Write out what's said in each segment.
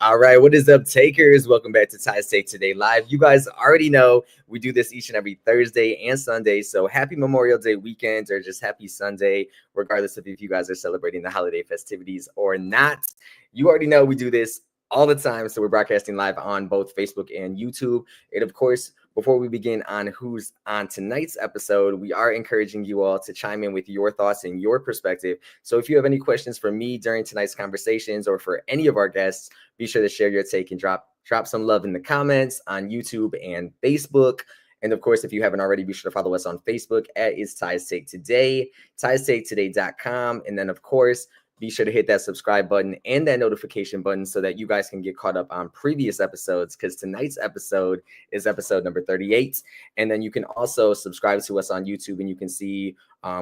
All right, what is up, takers? Welcome back to Ty's Take Today Live. You guys already know we do this each and every Thursday and Sunday. So happy Memorial Day weekend or just happy Sunday, regardless of if you guys are celebrating the holiday festivities or not. You already know we do this all the time. So we're broadcasting live on both Facebook and YouTube. And of course, before we begin on who's on tonight's episode, we are encouraging you all to chime in with your thoughts and your perspective. So if you have any questions for me during tonight's conversations or for any of our guests, be sure to share your take and drop some love in the comments on YouTube and Facebook. And of course, if you haven't already, be sure to follow us on Facebook at It's Ty's Take Today, Ty'sTakeToday.com. And then, of course, be sure to hit that subscribe button and that notification button so that you guys can get caught up on previous episodes, because tonight's episode is episode number 38. And then you can also subscribe to us on YouTube and you can see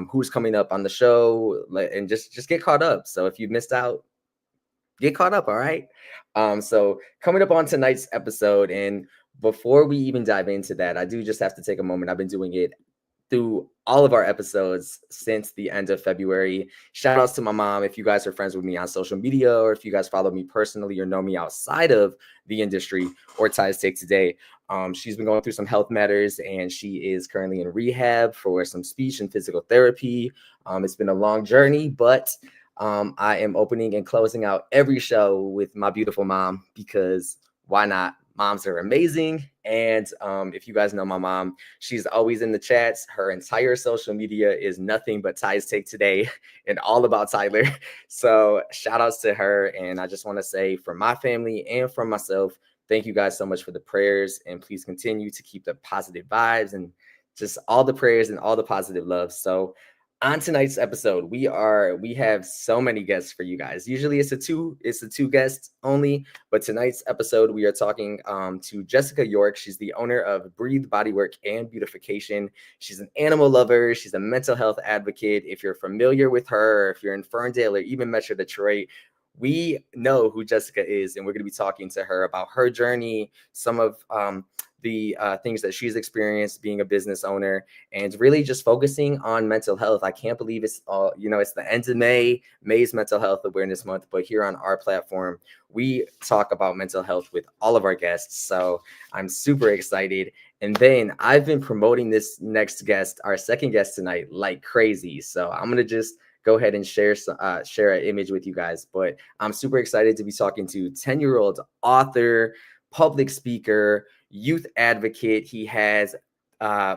who's coming up on the show and just get caught up. So if you missed out, get caught up. All right. So coming up on tonight's episode, and before we even dive into that, I do just have to take a moment. I've been doing it through all of our episodes since the end of February. Shout outs to my mom. If you guys are friends with me on social media, or if you guys follow me personally or know me outside of the industry or Ty's Take Today, she's been going through some health matters and she is currently in rehab for some speech and physical therapy. It's been a long journey, but I am opening and closing out every show with my beautiful mom, because why not? Moms are amazing. And if you guys know my mom, she's always in the chats. Her entire social media is nothing but Ty's Take Today and all about Tyler. So shout outs to her. And I just want to say, from my family and from myself, thank you guys so much for the prayers. And please continue to keep the positive vibes and just all the prayers and all the positive love. So on tonight's episode, we have so many guests for you guys. Usually it's a two guests only, but tonight's episode we are talking to Jessica York. She's the owner of Breathe Bodywork and Beautification. She's an animal lover. She's a mental health advocate. If you're familiar with her, or if you're in Ferndale or even Metro Detroit, we know who Jessica is, and we're going to be talking to her about her journey, some of the things that she's experienced being a business owner, and really just focusing on mental health. I can't believe it's it's the end of May. May's Mental Health Awareness Month, but here on our platform, we talk about mental health with all of our guests. So I'm super excited. And then I've been promoting this next guest, our second guest tonight, like crazy. So I'm gonna just go ahead and share an image with you guys. But I'm super excited to be talking to 10-year-old author, public speaker, youth advocate. He has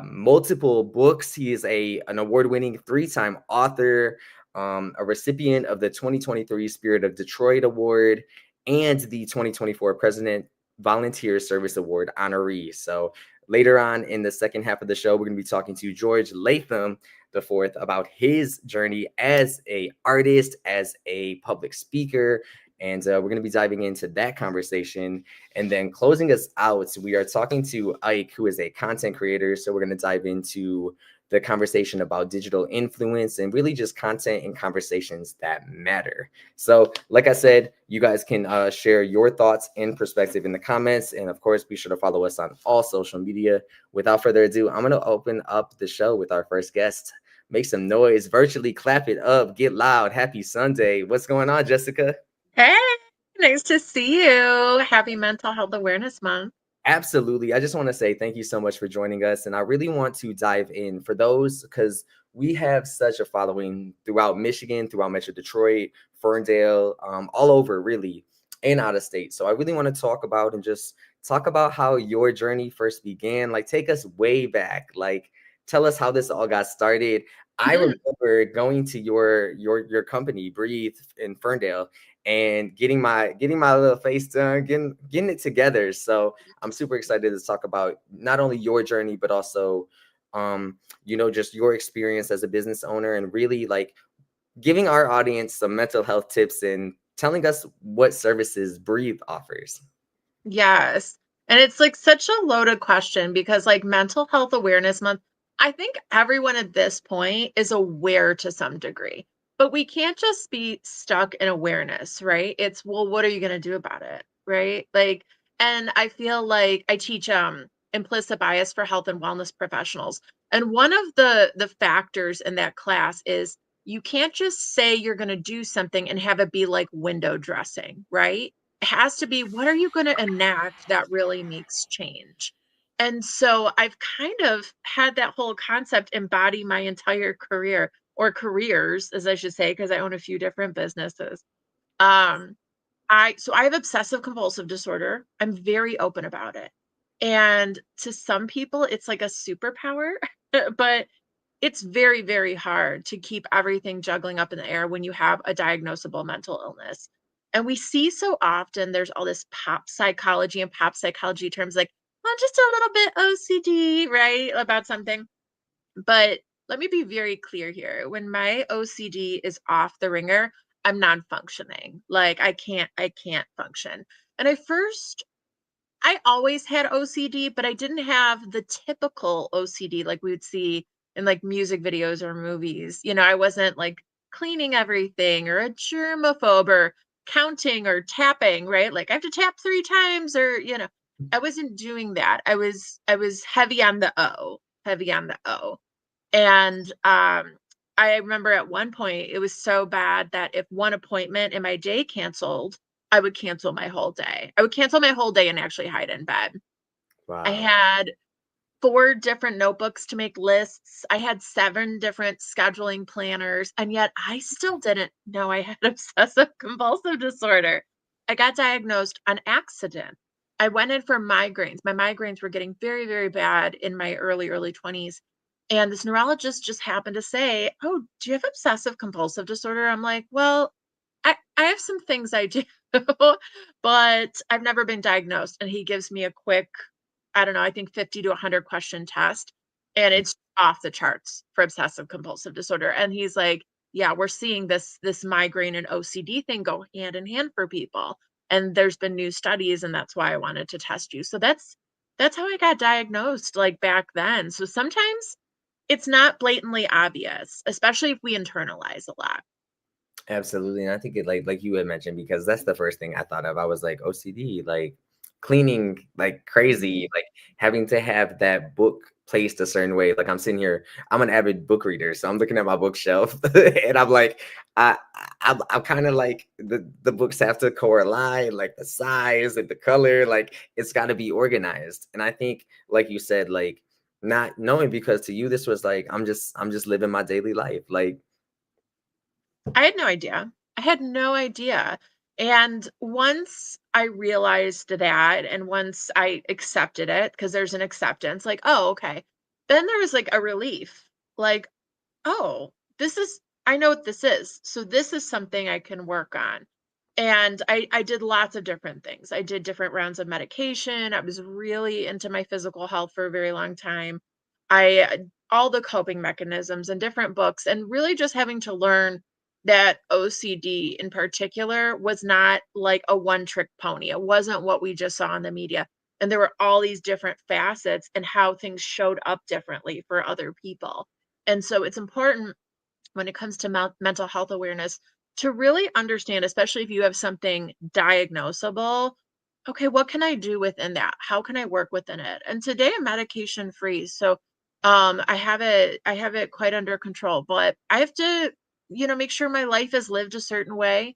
multiple books. He is an award-winning 3-time author, a recipient of the 2023 Spirit of Detroit Award and the 2024 President Volunteer Service Award honoree. So later on in the second half of the show, we're going to be talking to George Latham the fourth about his journey as a artist, as a public speaker. And we're going to be diving into that conversation. And then closing us out, we are talking to Ike, who is a content creator. So we're going to dive into the conversation about digital influence and really just content and conversations that matter. So like I said, you guys can share your thoughts and perspective in the comments. And of course, be sure to follow us on all social media. Without further ado, I'm going to open up the show with our first guest. Make some noise, virtually clap it up, get loud. Happy Sunday. What's going on, Jessica? Hey, nice to see you. Happy Mental Health Awareness Month. Absolutely. I just want to say thank you so much for joining us. And I really want to dive in for those, because we have such a following throughout Michigan, throughout Metro Detroit, Ferndale, all over really, and out of state. So I really want to talk about and just talk about how your journey first began. Like, take us way back. Like, tell us how this all got started. I remember going to your company, Breathe, in Ferndale, and getting my little face done, getting it together. So I'm super excited to talk about not only your journey, but also, just your experience as a business owner, and really like giving our audience some mental health tips and telling us what services Breathe offers. Yes. And it's like such a loaded question because like Mental Health Awareness Month, I think everyone at this point is aware to some degree. But we can't just be stuck in awareness, right? It's, well, what are you going to do about it, right? Like, and I feel like I teach implicit bias for health and wellness professionals. And one of the factors in that class is you can't just say you're going to do something and have it be like window dressing, right? has to be, what are you going to enact that really makes change? And so I've kind of had that whole concept embody my entire career, or careers, as I should say, because I own a few different businesses. Um, I have obsessive compulsive disorder. I'm very open about it. And to some people, it's like a superpower, but it's very, very hard to keep everything juggling up in the air when you have a diagnosable mental illness. And we see so often there's all this pop psychology and pop psychology terms like, well, just a little bit OCD, right? About something. But let me be very clear here. When my OCD is off the ringer, I'm non-functioning. Like I can't function. And I always had OCD, but I didn't have the typical OCD like we would see in like music videos or movies. I wasn't like cleaning everything or a germaphobe or counting or tapping, right? Like I have to tap 3 times or I wasn't doing that. I was heavy on the O, heavy on the O. And I remember at one point it was so bad that if one appointment in my day canceled, I would cancel my whole day. I would cancel my whole day and actually hide in bed. I Wow. had 4 different notebooks to make lists. I had 7 different scheduling planners, and yet I still didn't know I had obsessive compulsive disorder. I got diagnosed on accident. I went in for migraines. My migraines were getting very, very bad in my early 20s. And this neurologist just happened to say, "Oh, do you have obsessive compulsive disorder?" I'm like, "Well, I have some things I do, but I've never been diagnosed." And he gives me a quick, I don't know, I think 50 to 100 question test, and it's off the charts for obsessive compulsive disorder. And he's like, "Yeah, we're seeing this migraine and OCD thing go hand in hand for people. And there's been new studies, and that's why I wanted to test you." So that's how I got diagnosed like back then. So sometimes it's not blatantly obvious, especially if we internalize a lot. Absolutely. And I think it like you had mentioned, because that's the first thing I thought of. I was like, OCD, like cleaning like Mhm. crazy, like having to have that book placed a certain way. Like I'm sitting here, I'm an avid book reader, so I'm looking at my bookshelf and I'm like, I'm kind of like the books have to correlate, like the size and the color, like it's got to be organized. And I think, like you said, like not knowing, because to you this was like I'm just living my daily life. Like I had no idea. I had no idea. And once I realized that, and once I accepted it, because there's an acceptance, like, oh, okay. Then there was like a relief, like, oh, I know what this is. So this is something I can work on. And I did lots of different things. I did different rounds of medication. I was really into my physical health for a very long time. All the coping mechanisms and different books, and really just having to learn that OCD in particular was not like a one trick pony. It wasn't what we just saw in the media. And there were all these different facets and how things showed up differently for other people. And so it's important when it comes to mental health awareness to really understand, especially if you have something diagnosable. Okay, what can I do within that? How can I work within it? And today I'm medication free. So I have it quite under control, but I have to, make sure my life is lived a certain way,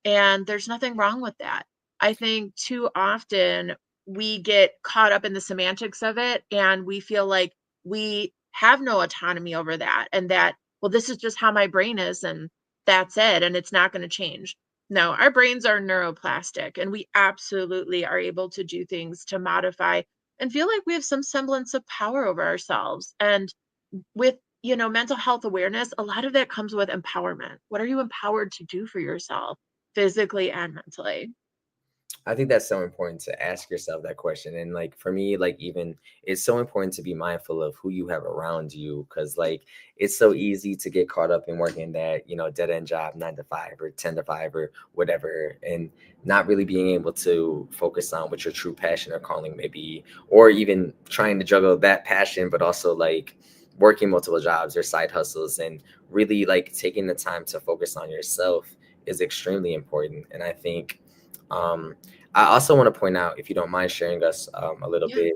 and there's nothing wrong with that. I think too often we get caught up in the semantics of it, and we feel like we have no autonomy over that, and that, well, this is just how my brain is, and that's it, and it's not going to change. No, our brains are neuroplastic, and we absolutely are able to do things to modify and feel like we have some semblance of power over ourselves. And with, mental health awareness, a lot of that comes with empowerment. What are you empowered to do for yourself, physically and mentally? I think that's so important to ask yourself that question. And like for me, like even it's so important to be mindful of who you have around you. Cause like it's so easy to get caught up in working that, dead end job, 9 to 5 or 10 to 5 or whatever, and not really being able to focus on what your true passion or calling may be, or even trying to juggle that passion, but also like working multiple jobs or side hustles, and really like taking the time to focus on yourself is extremely important. And I think, um, I also want to point out, if you don't mind sharing us a little Yeah. bit,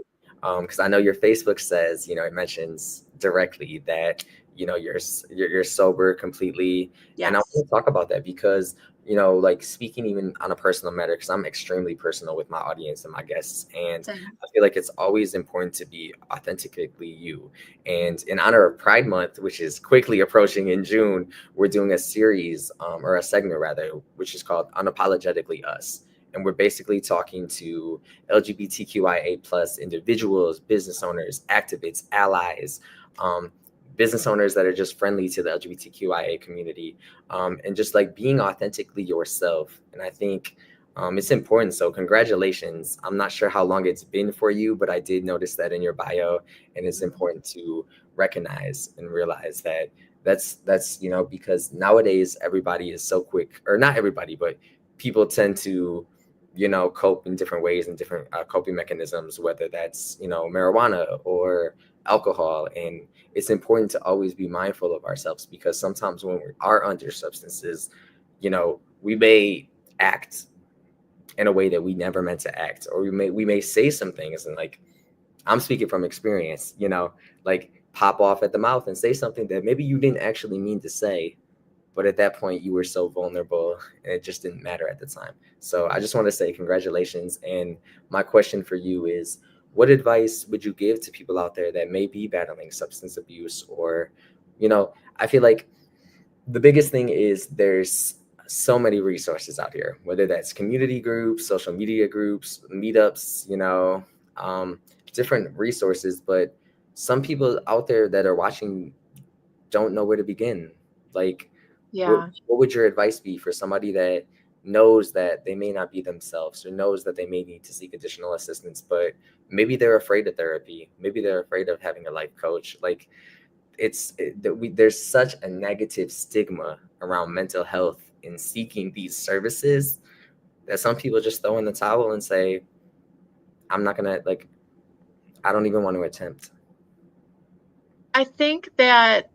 because I know your Facebook says, it mentions directly that you're sober completely, and I Yes. want to talk about that because like speaking even on a personal matter, because I'm extremely personal with my audience and my guests. And Same. I feel like it's always important to be authentically you. And in honor of Pride Month, which is quickly approaching in June, we're doing a series, or a segment rather, which is called Unapologetically Us. And we're basically talking to LGBTQIA plus individuals, business owners, activists, allies, um, business owners that are just friendly to the LGBTQIA community, and just like being authentically yourself. And I think it's important. So congratulations. I'm not sure how long it's been for you, but I did notice that in your bio, and it's important to recognize and realize that that's because nowadays everybody is so quick, or not everybody, but people tend to cope in different ways and different coping mechanisms, whether that's marijuana or alcohol. And it's important to always be mindful of ourselves, because sometimes when we are under substances, we may act in a way that we never meant to act, or we may say some things, and like, I'm speaking from experience, like pop off at the mouth and say something that maybe you didn't actually mean to say, but at that point you were so vulnerable and it just didn't matter at the time. So I just want to say congratulations. And my question for you is, what advice would you give to people out there that may be battling substance abuse? Or I feel like the biggest thing is there's so many resources out here, whether that's community groups, social media groups, meetups, um, different resources. But some people out there that are watching don't know where to begin. Like, what Yeah. what would your advice be for somebody that knows that they may not be themselves, or knows that they may need to seek additional assistance, but maybe they're afraid of therapy, maybe they're afraid of having a life coach? Like, there's such a negative stigma around mental health and seeking these services, that some people just throw in the towel and say, I'm not gonna, like, I don't even want to attempt. I think that,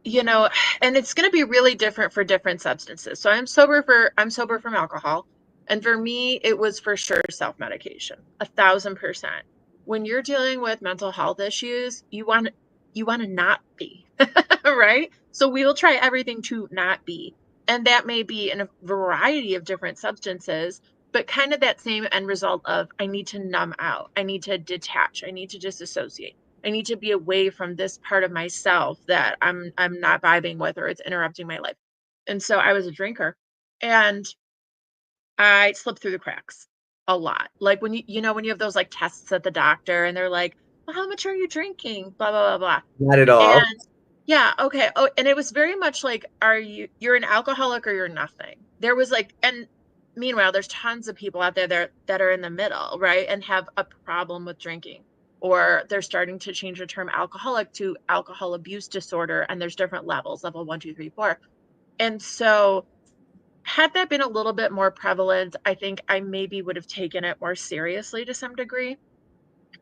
you know, and it's going to be really different for different substances. So I'm sober from alcohol. And for me, it was for sure self-medication, 1,000%. When you're dealing with mental health issues, you want to not be, right? So we will try everything to not be. And that may be in a variety of different substances, but kind of that same end result of I need to numb out, I need to detach, I need to disassociate. I need to be away from this part of myself that I'm not vibing with, or it's interrupting my life. And so I was a drinker, and I slipped through the cracks a lot. Like when when you have those like tests at the doctor and they're like, well, how much are you drinking? Blah blah blah blah. Not at all. And yeah, okay. Oh, and it was very much like, you're an alcoholic or you're nothing. There was like, and meanwhile, there's tons of people out there that are in the middle, right? And have a problem with drinking. Or they're starting to change the term alcoholic to alcohol abuse disorder. And there's different levels, level one, two, three, four. And so had that been a little bit more prevalent, I think I maybe would have taken it more seriously to some degree.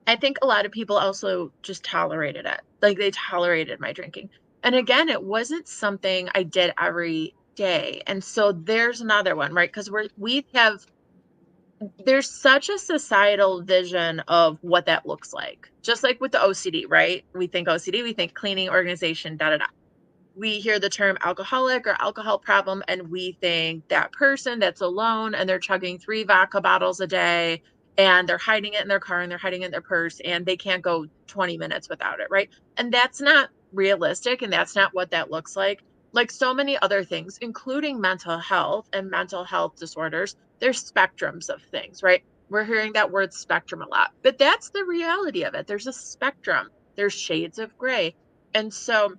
I think a lot of people also just tolerated it. Like they tolerated my drinking. And again, it wasn't something I did every day. And so there's another one, right? Because there's such a societal vision of what that looks like. Just like with the OCD, right? We think OCD, we think cleaning, organization, da da da. We hear the term alcoholic or alcohol problem, and we think that person that's alone and they're chugging 3 vodka bottles a day, and they're hiding it in their car and they're hiding it in their purse, and they can't go 20 minutes without it, right? And that's not realistic, and that's not what that looks like. Like so many other things, including mental health and mental health disorders, there's spectrums of things, right? We're hearing that word spectrum a lot, but that's the reality of it. There's a spectrum, there's shades of gray. And so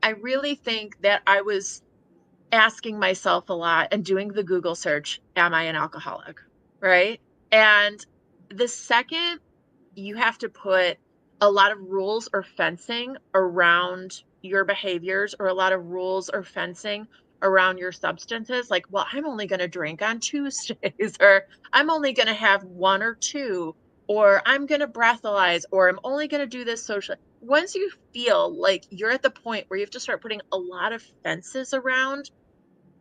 I really think that I was asking myself a lot and doing the Google search, am I an alcoholic? Right. And the second you have to put a lot of rules or fencing around your behaviors, or a lot of rules or fencing around your substances, like, well, I'm only going to drink on Tuesdays, or I'm only going to have one or two, or I'm going to breathalyze, or I'm only going to do this socially. Once you feel like you're at the point where you have to start putting a lot of fences around,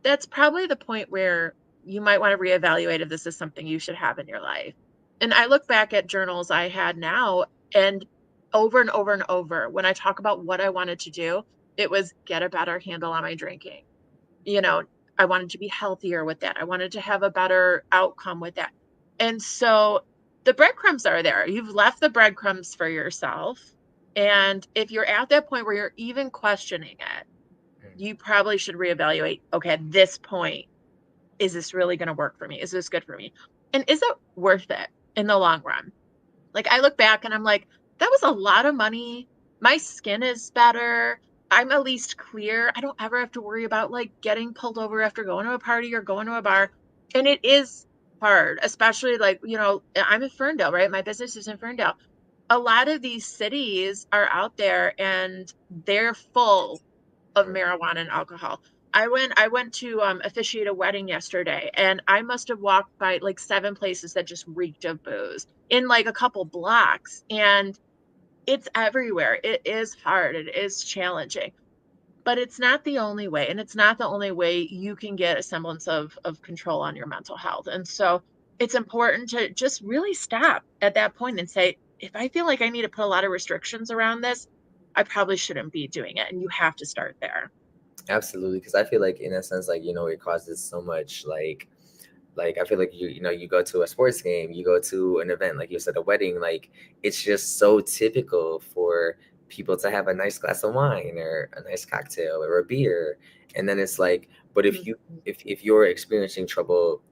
that's probably the point where you might want to reevaluate if this is something you should have in your life. And I look back at journals I had now, and over and over and over, when I talk about what I wanted to do, it was get a better handle on my drinking. You know, I wanted to be healthier with that. I wanted to have a better outcome with that. And so the breadcrumbs are there. You've left the breadcrumbs for yourself. And if you're at that point where you're even questioning it, you probably should reevaluate. Okay, at this point, is this really going to work for me? Is this good for me? And is it worth it in the long run? Like I look back and I'm like, that was a lot of money. My skin is better. I'm at least clear. I don't ever have to worry about like getting pulled over after going to a party or going to a bar. And it is hard, especially like, I'm in Ferndale, right? My business is in Ferndale. A lot of these cities are out there and they're full of marijuana and alcohol. I went to officiate a wedding yesterday, and I must have walked by like 7 places that just reeked of booze in like a couple blocks, and it's everywhere. It is hard. It is challenging, but it's not the only way, and it's not the only way you can get a semblance of control on your mental health. And so it's important to just really stop at that point and say, if I feel like I need to put a lot of restrictions around this, I probably shouldn't be doing it. And you have to start there. Absolutely, because I feel like in a sense, like it causes so much like I feel like you go to a sports game, you go to an event, like you said, a wedding, like it's just so typical for people to have a nice glass of wine or a nice cocktail or a beer, and then it's like, but if you Mhm. if you're experiencing trouble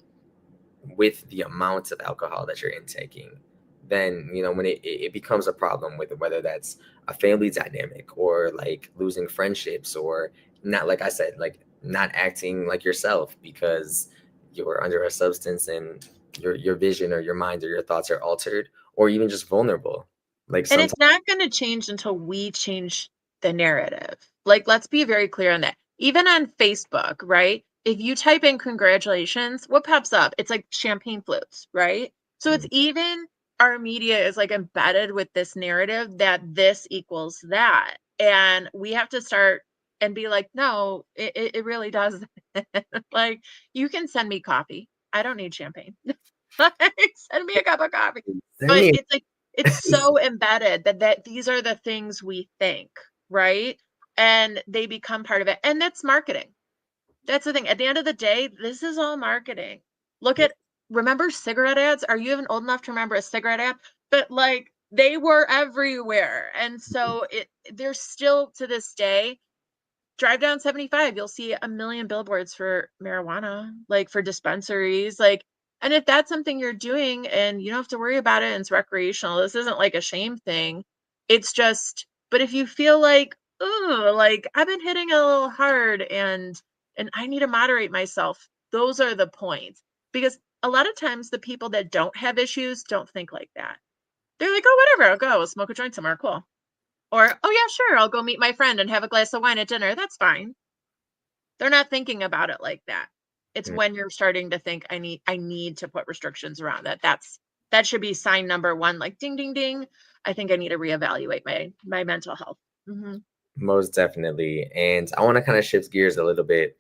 with the amount of alcohol that you're intaking, then when it becomes a problem with whether that's a family dynamic or like losing friendships or not, like I said, like not acting like yourself because you're under a substance and your vision or your mind or your thoughts are altered or even just vulnerable, like And sometimes. it's not going to change until we change the narrative. Like, let's be very clear on that. Even on Facebook, right? If you type in congratulations, what pops up? It's like champagne floats, right? So it's even our media is like embedded with this narrative that this equals that. And we have to start and be like, no, it really does. Like, you can send me coffee. I don't need champagne. Like, send me a cup of coffee. Send But me. it's like it's so embedded that these are the things we think, right? And they become part of it. And that's marketing. That's the thing. At the end of the day, this is all marketing. Look Yeah. at remember cigarette ads? Are you even old enough to remember a cigarette ad? But like they were everywhere. And so there's still to this day, drive down 75, you'll see a million billboards for marijuana, like for dispensaries, like, and if that's something you're doing and you don't have to worry about it and it's recreational, this isn't like a shame thing. It's just, but if you feel like I've been hitting a little hard and I need to moderate myself, those are the points. Because a lot of times the people that don't have issues don't think like that. They're like, oh, whatever, I'll go smoke a joint somewhere, cool. Or, oh yeah, sure, I'll go meet my friend and have a glass of wine at dinner. That's fine. They're not thinking about it like that. It's Mm. when you're starting to think I need to put restrictions around that. That should be sign number one, like ding ding ding. I think I need to reevaluate my mental health. Mhm. Most definitely. And I want to kind of shift gears a little bit.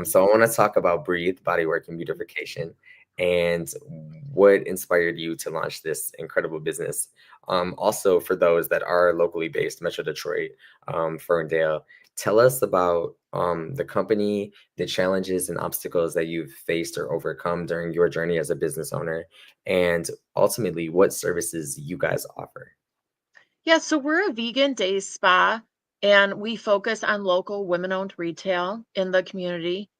So I want to talk about Breathe Bodywork and Beautification and what inspired you to launch this incredible business. Also, for those that are locally based, Metro Detroit, Ferndale, tell us about the company, the challenges and obstacles that you've faced or overcome during your journey as a business owner, and ultimately what services you guys offer. Yeah, so we're a vegan day spa and we focus on local women-owned retail in the community.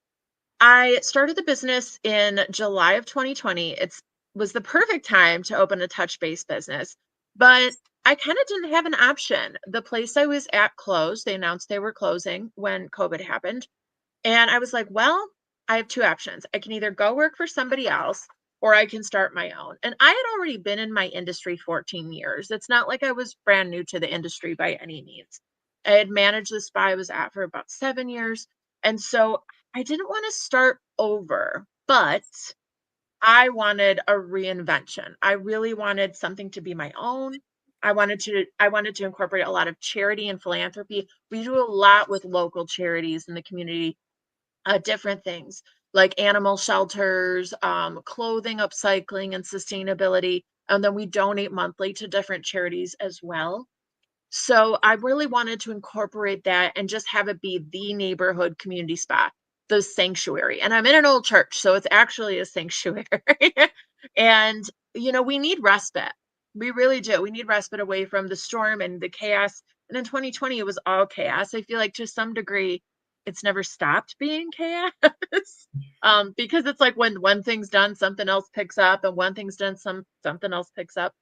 I started the business in July of 2020. It was the perfect time to open a touch-based business, but I kind of didn't have an option. The place I was at closed. They announced they were closing when COVID happened. And I was like, well, I have two options. I can either go work for somebody else or I can start my own. And I had already been in my industry 14 years. It's not like I was brand new to the industry by any means. I had managed the spa I was at for about 7 years. And so I didn't want to start over, but I wanted a reinvention. I really wanted something to be my own. I wanted to incorporate a lot of charity and philanthropy. We do a lot with local charities in the community, different things like animal shelters, clothing upcycling and sustainability. And then we donate monthly to different charities as well. So I really wanted to incorporate that and just have it be the neighborhood community spa. the sanctuary. And I'm in an old church, so it's actually a sanctuary. And, we need respite. We really do. We need respite away from the storm and the chaos. And in 2020, it was all chaos. I feel like to some degree, it's never stopped being chaos. Because it's like when one thing's done, something else picks up, and one thing's done, something else picks up.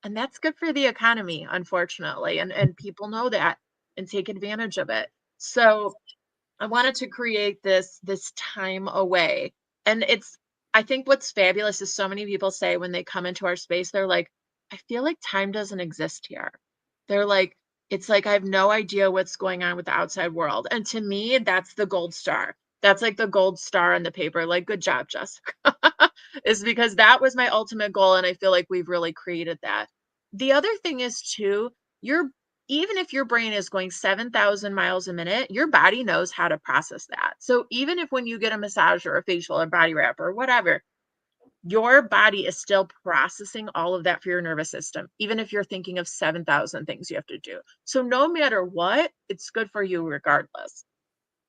And that's good for the economy, unfortunately. And people know that and take advantage of it. So I wanted to create this time away. And I think what's fabulous is so many people say when they come into our space, they're like, I feel like time doesn't exist here. They're like, it's like I have no idea what's going on with the outside world. And to me, that's the gold star. That's like the gold star on the paper. Like, good job, Jessica. Is because that was my ultimate goal. And I feel like we've really created that. The other thing is too, your even if your brain is going 7,000 miles a minute, your body knows how to process that. So even if when you get a massage or a facial or body wrap or whatever, your body is still processing all of that for your nervous system, even if you're thinking of 7,000 things you have to do. So no matter what, it's good for you regardless.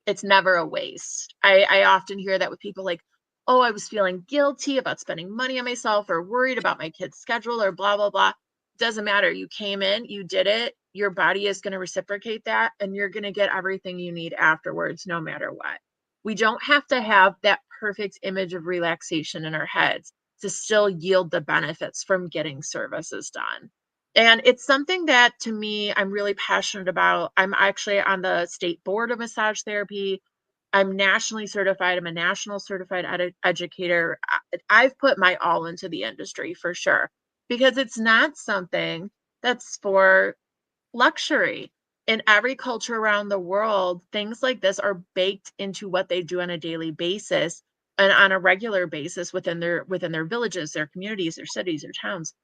It's never a waste. I often hear that with people like, oh, I was feeling guilty about spending money on myself or worried about my kid's schedule or blah, blah, blah. Doesn't matter. You came in, you did it. Your body is going to reciprocate that and you're going to get everything you need afterwards, no matter what. We don't have to have that perfect image of relaxation in our heads to still yield the benefits from getting services done. And it's something that to me, I'm really passionate about. I'm actually on the state board of massage therapy. I'm nationally certified. I'm a national certified educator. I've put my all into the industry for sure, because it's not something that's for luxury. In every culture around the world, things like this are baked into what they do on a daily basis and on a regular basis within their villages, their communities, their cities, their towns.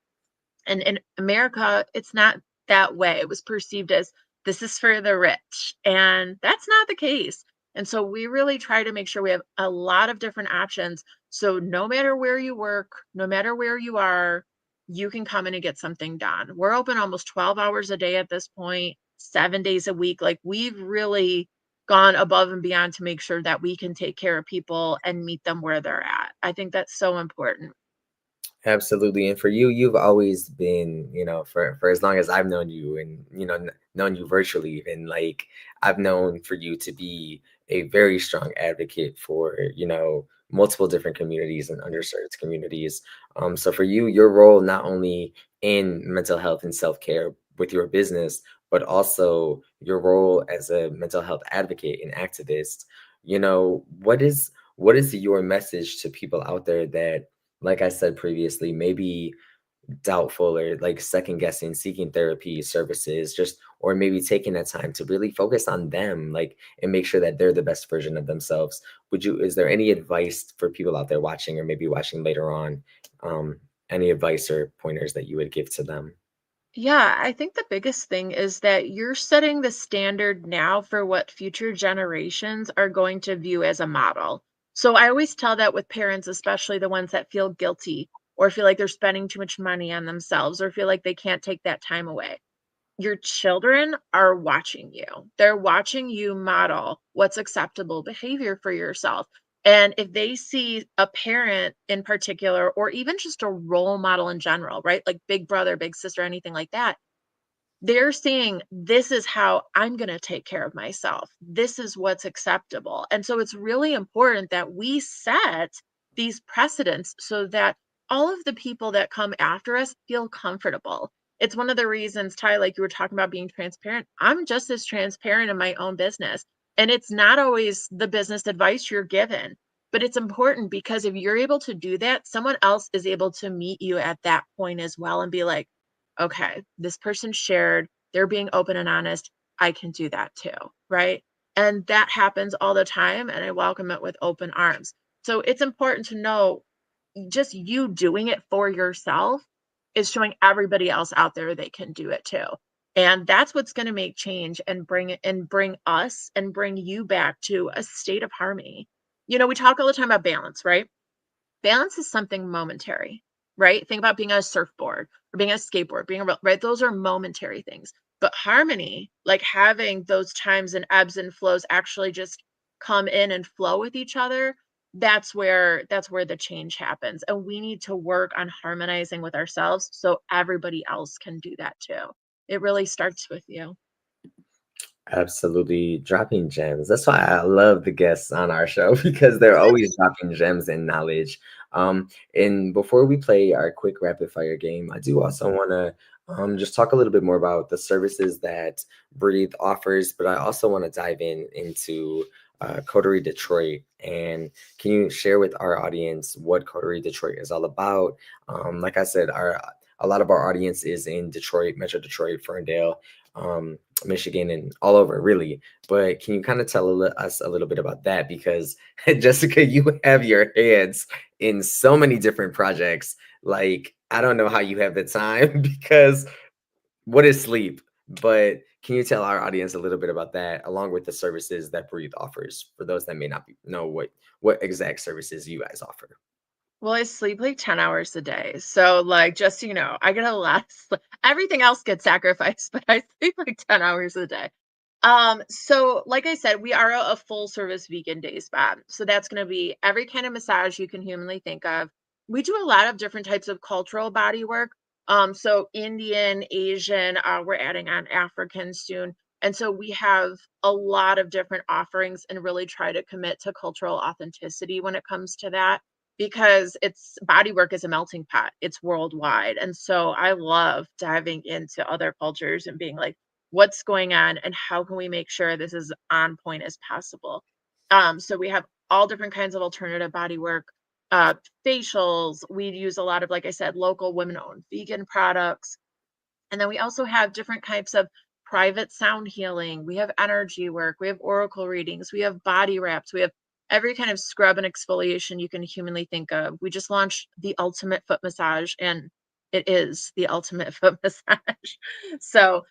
And in America, it's not that way. It was perceived as this is for the rich, and that's not the case. And so we really try to make sure we have a lot of different options. So no matter where you work, no matter where you are, you can come in and get something done. We're open almost 12 hours a day at this point, 7 days a week. Like we've really gone above and beyond to make sure that we can take care of people and meet them where they're at. I think that's so important. Absolutely. And for you, you've always been, for as long as I've known you and, known you virtually, even like I've known for you to be a very strong advocate for, multiple different communities and underserved communities. So for you, your role not only in mental health and self-care with your business, but also your role as a mental health advocate and activist, what is your message to people out there that, like I said previously, maybe doubtful or like second guessing, seeking therapy services, just or maybe taking that time to really focus on them, like and make sure that they're the best version of themselves. Is there any advice for people out there watching or maybe watching later on? Um, any advice or pointers that you would give to them? Yeah, I think the biggest thing is that you're setting the standard now for what future generations are going to view as a model. So I always tell that with parents, especially the ones that feel guilty or feel like they're spending too much money on themselves or feel like they can't take that time away. Your children are watching you. They're watching you model what's acceptable behavior for yourself. And if they see a parent in particular, or even just a role model in general, right? Like big brother, big sister, anything like that, they're seeing this is how I'm going to take care of myself. This is what's acceptable. And so it's really important that we set these precedents so that all of the people that come after us feel comfortable. It's one of the reasons, Ty, like you were talking about being transparent. I'm just as transparent in my own business. And it's not always the business advice you're given, but it's important because if you're able to do that, someone else is able to meet you at that point as well and be like, okay, this person shared, they're being open and honest. I can do that too. Right. And that happens all the time. And I welcome it with open arms. So it's important to know just you doing it for yourself is showing everybody else out there they can do it too. And that's what's going to make change and bring us and bring you back to a state of harmony. We talk all the time about balance, right? Balance is something momentary, right? Think about being on a surfboard or being on a skateboard, right? Those are momentary things. But harmony, like having those times and ebbs and flows actually just come in and flow with each other, that's where the change happens. And we need to work on harmonizing with ourselves so everybody else can do that too. It really starts with you. Absolutely dropping gems. That's why I love the guests on our show because they're always dropping gems and knowledge. And before we play our quick rapid fire game, I do also want to just talk a little bit more about the services that Breathe offers, but I also want to dive into Coterie Detroit. And can you share with our audience what Coterie Detroit is all about? Like I said, our a lot of our audience is in Detroit, Metro Detroit, Ferndale. Michigan and all over, really. But can you kind of tell us a little bit about that? Because Jessica, you have your hands in so many different projects. Like, I don't know how you have the time because what is sleep? But can you tell our audience a little bit about that, along with the services that Breathe offers for those that may not know what exact services you guys offer? Well, I sleep like 10 hours a day. So, like, just so you know, I get a lot of everything else gets sacrificed, but I sleep like 10 hours a day. So like I said, we are a full service vegan day spa. So that's going to be every kind of massage you can humanly think of. We do a lot of different types of cultural body work. So Indian, Asian, we're adding on African soon. And so we have a lot of different offerings and really try to commit to cultural authenticity when it comes to that because it's body work is a melting pot. It's worldwide. And so I love diving into other cultures and being like, what's going on and how can we make sure this is on point as possible. So we have all different kinds of alternative body work, uh, facials. We use a lot of, like I said, local women-owned vegan products. And then we also have different types of private sound healing. We have energy work. We have oracle readings. We have body wraps. We have every kind of scrub and exfoliation you can humanly think of. We just launched the ultimate foot massage, and it is the ultimate foot massage. So,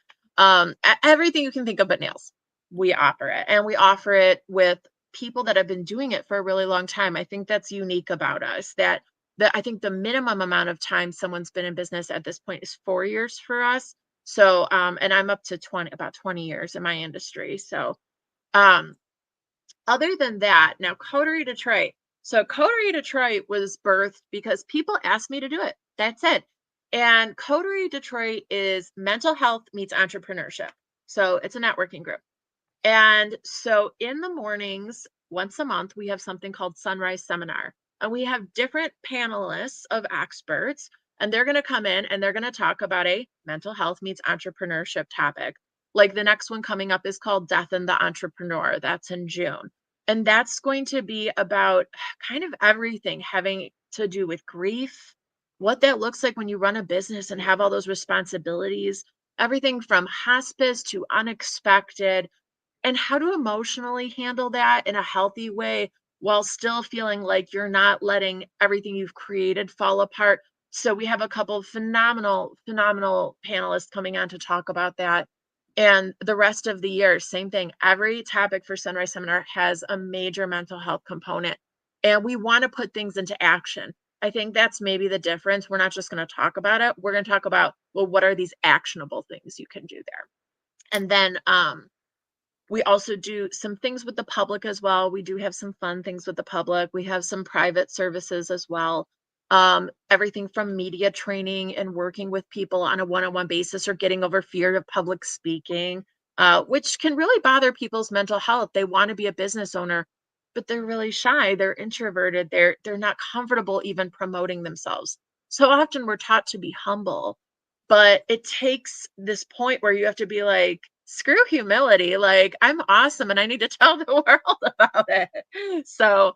everything you can think of but nails, we offer it. And we offer it with people that have been doing it for a really long time. I think that's unique about us that I think the minimum amount of time someone's been in business at this point is 4 years for us. So, and I'm up to about 20 years in my industry. So, um, other than that, now Coterie Detroit. So Coterie Detroit was birthed because people asked me to do it. That's it. And Coterie Detroit is mental health meets entrepreneurship. So it's a networking group. And so in the mornings, once a month, we have something called Sunrise Seminar. And we have different panelists of experts, and they're going to come in and they're going to talk about a mental health meets entrepreneurship topic. Like the next one coming up is called Death and the Entrepreneur. That's in June. And that's going to be about kind of everything having to do with grief, what that looks like when you run a business and have all those responsibilities, everything from hospice to unexpected and how to emotionally handle that in a healthy way while still feeling like you're not letting everything you've created fall apart. So we have a couple of phenomenal panelists coming on to talk about that. And the rest of the year, same thing. Every topic for Sunrise Seminar has a major mental health component. And we want to put things into action. I think that's maybe the difference. We're not just going to talk about it. We're going to talk about, well, what are these actionable things you can do there? And then we also do some things with the public as well. We do have some fun things with the public. We have some private services as well. Everything from media training and working with people on a one-on-one basis or getting over fear of public speaking, which can really bother people's mental health. They want to be a business owner, but they're really shy. They're introverted. They're not comfortable even promoting themselves. So often we're taught to be humble, but it takes this point where you have to be like, screw humility. Like, I'm awesome and I need to tell the world about it. So,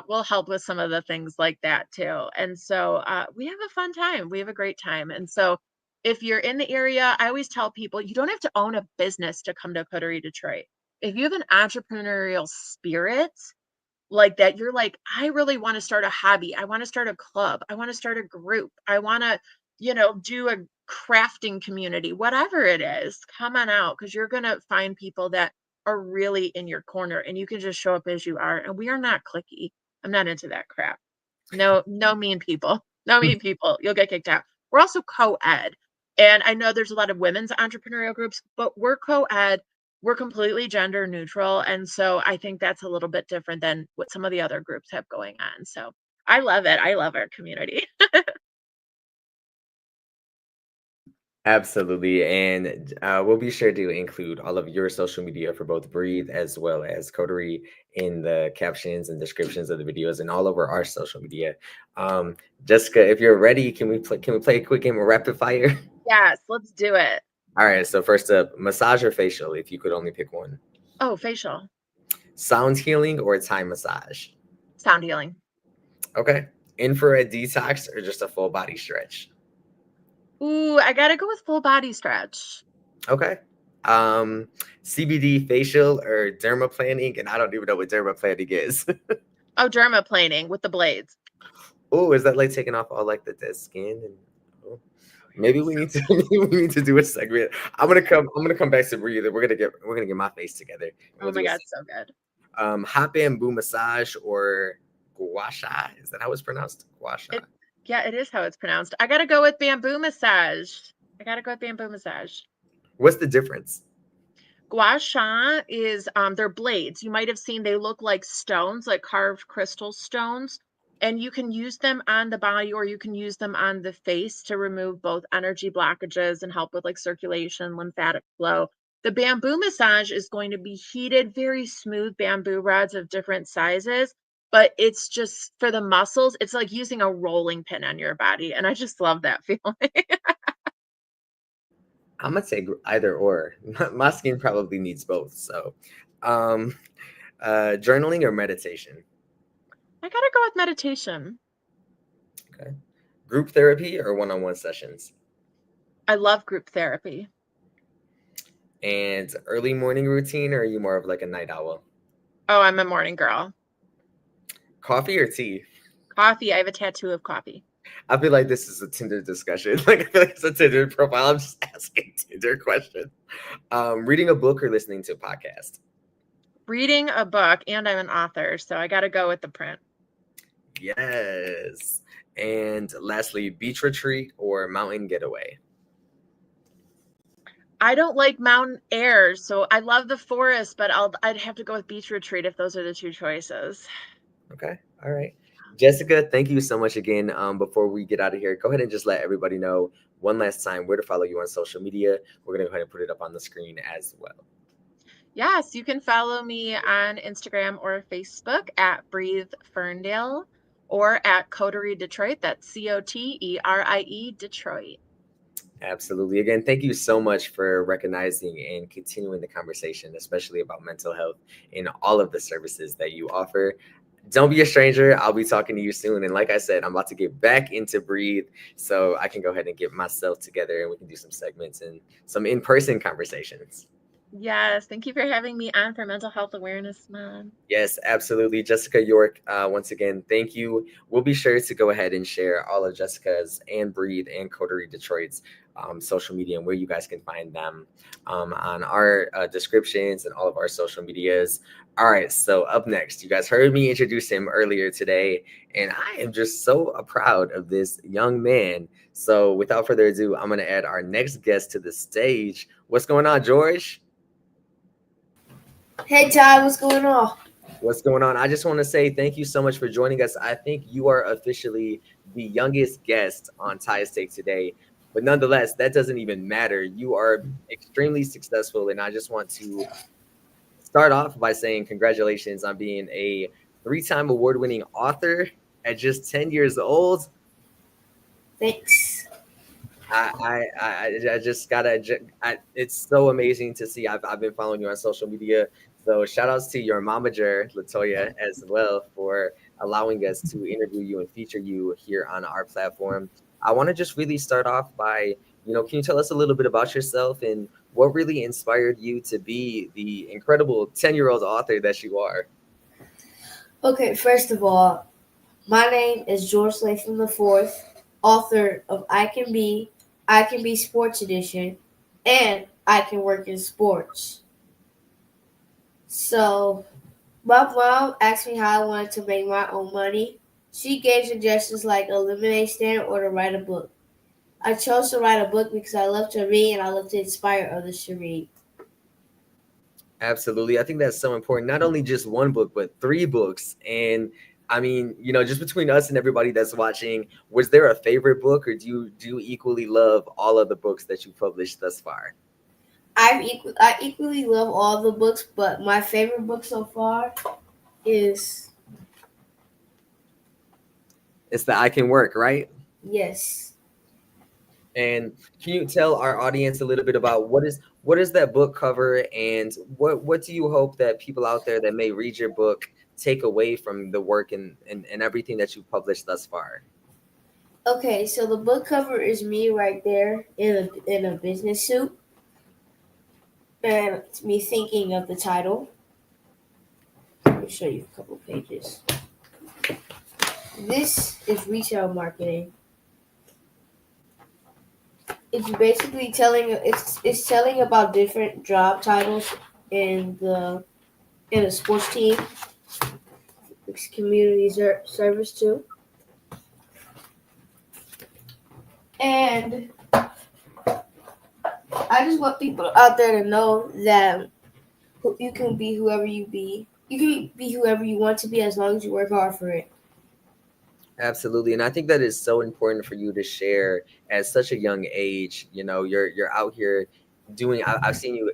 we'll help with some of the things like that too. And so, we have a fun time. We have a great time. And so, if you're in the area, I always tell people you don't have to own a business to come to Coterie Detroit. If you have an entrepreneurial spirit, like that you're like, I really want to start a hobby. I want to start a club. I want to start a group. I want to, do a crafting community, whatever it is, come on out because you're going to find people that are really in your corner and you can just show up as you are. And we are not clicky. I'm not into that crap. No, no mean people. No mean people. You'll get kicked out. We're also co ed. And I know there's a lot of women's entrepreneurial groups, but we're co ed. we're completely gender neutral. And so I think that's a little bit different than what some of the other groups have going on. So I love it. I love our community. Absolutely. And we'll be sure to include all of your social media for both Breathe as well as Coterie in the captions and descriptions of the videos and all over our social media. Jessica, if you're ready, can we play a quick game of rapid fire? Yes, let's do it. All right. So first up, massage or facial, if you could only pick one. Oh, facial. Sound healing or Thai massage? Sound healing. Okay. Infrared detox or just a full body stretch? Ooh, I gotta go with full body stretch. Okay. CBD facial or dermaplaning? And I don't even know what dermaplaning is. Oh, dermaplaning with the blades. Oh, is that like taking off all like the dead skin? And oh, maybe we need to maybe we need to do a segment. I'm gonna come back to breathe. We're gonna get my face together. And Oh we'll my do a God, so good. hot bamboo massage or gua sha. Is that how it's pronounced? Gua sha. Yeah, it is how it's pronounced. I gotta go with bamboo massage. I gotta go with bamboo massage. What's the difference? Gua sha is they're blades. You might have seen they look like stones, like carved crystal stones. And you can use them on the body or you can use them on the face to remove both energy blockages and help with like circulation, lymphatic flow. The bamboo massage is going to be heated, very smooth bamboo rods of different sizes, but it's just for the muscles. It's like using a rolling pin on your body. And I just love that feeling. I'm gonna say either or. My skin probably needs both. So, um, journaling or meditation. I gotta go with meditation. Okay. Group therapy or one-on-one sessions. I love group therapy. And early morning routine, or are you more of like a night owl? Oh, I'm a morning girl. Coffee or tea? Coffee. I have a tattoo of coffee. I feel like this is a Tinder discussion. Like I feel like it's a Tinder profile. I'm just asking Tinder questions. Reading a book or listening to a podcast. Reading a book, and I'm an author, so I got to go with the print. Yes. And lastly, beach retreat or mountain getaway. I don't like mountain air, so I love the forest, but I'd have to go with beach retreat if those are the two choices. Okay. All right. Jessica, thank you so much again. Before we get out of here, go ahead and just let everybody know one last time where to follow you on social media. We're going to go ahead and put it up on the screen as well. Yes, you can follow me on Instagram or Facebook at Breathe Ferndale or at Coterie Detroit. That's Coterie Detroit. Absolutely. Again, thank you so much for recognizing and continuing the conversation, especially about mental health and all of the services that you offer. Don't be a stranger. I'll be talking to you soon. And like I said, I'm about to get back into Breathe so I can go ahead and get myself together and we can do some segments and some in-person conversations. Yes, thank you for having me on for Mental Health Awareness Month. Yes, absolutely. Jessica York, once again, thank you. We'll be sure to go ahead and share all of Jessica's and Breathe and Coterie Detroit's social media and where you guys can find them on our descriptions and all of our social medias. All right, so up next, you guys heard me introduce him earlier today, and I am just so proud of this young man. So without further ado, I'm going to add our next guest to the stage. What's going on, George? Hey, Ty, what's going on? What's going on? I just want to say thank you so much for joining us. I think you are officially the youngest guest on Ty's Take today. But nonetheless, that doesn't even matter. You are extremely successful. And I just want to start off by saying congratulations on being a 3-time award-winning author at just 10 years old. Thanks. I just gotta. It's so amazing to see. I've been following you on social media. So shout outs to your momager, Latoya, as well for allowing us to interview you and feature you here on our platform. I want to just really start off by, can you tell us a little bit about yourself and what really inspired you to be the incredible 10-year-old author that you are? Okay, first of all, my name is George Latham IV, author of I Can Be Sports Edition, and I Can Work in Sports. So, my mom asked me how I wanted to make my own money. She gave suggestions like a lemonade stand or to write a book. I chose to write a book because I love to read and I love to inspire others to read. Absolutely. I think that's so important. Not only just one book, but three books. And I mean, just between us and everybody that's watching, was there a favorite book, or do you equally love all of the books that you published thus far? I equally love all the books, but my favorite book so far is It's the I Can Work, right? yes. And can you tell our audience a little bit about what is that book cover, and what do you hope that people out there that may read your book take away from the work and everything that you've published thus far? Okay, so the book cover is me right there in a business suit, and it's me thinking of the title. Let me show you a couple pages. This is retail marketing. It's basically it's telling about different job titles in a sports team. It's community service too. And I just want people out there to know that you can be whoever you be. You can be whoever you want to be as long as you work hard for it. Absolutely. And I think that is so important for you to share at such a young age. You're out here doing, I've seen you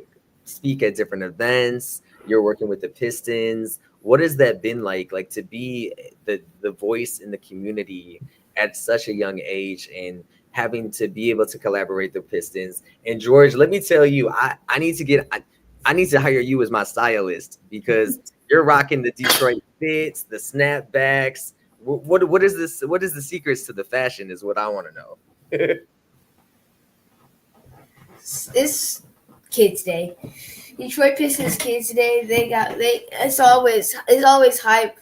speak at different events. You're working with the Pistons. What has that been like to be the voice in the community at such a young age, and having to be able to collaborate the Pistons? And George, let me tell you, I need to hire you as my stylist, because you're rocking the Detroit fits, the snapbacks. What is this? What is the secrets to the fashion? Is what I want to know. It's Kids Day. Detroit Pistons Kids Day. It's always hype.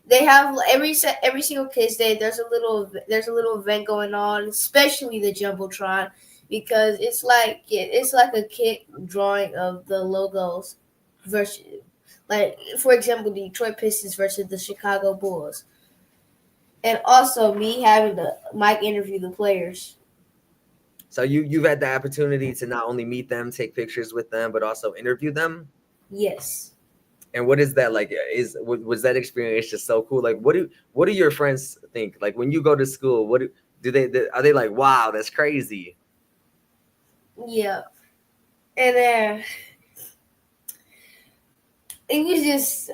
They have every single Kids Day. There's a little event going on, especially the jumbotron, because it's like a kid drawing of the logos versus, like, for example, the Detroit Pistons versus the Chicago Bulls, and also me having the mic interview the players. So you've had the opportunity to not only meet them, take pictures with them, but also interview them. Yes. And what is that like? Was that experience just so cool? Like, what do your friends think? Like when you go to school, are they like, wow, that's crazy? Yeah. And then it was just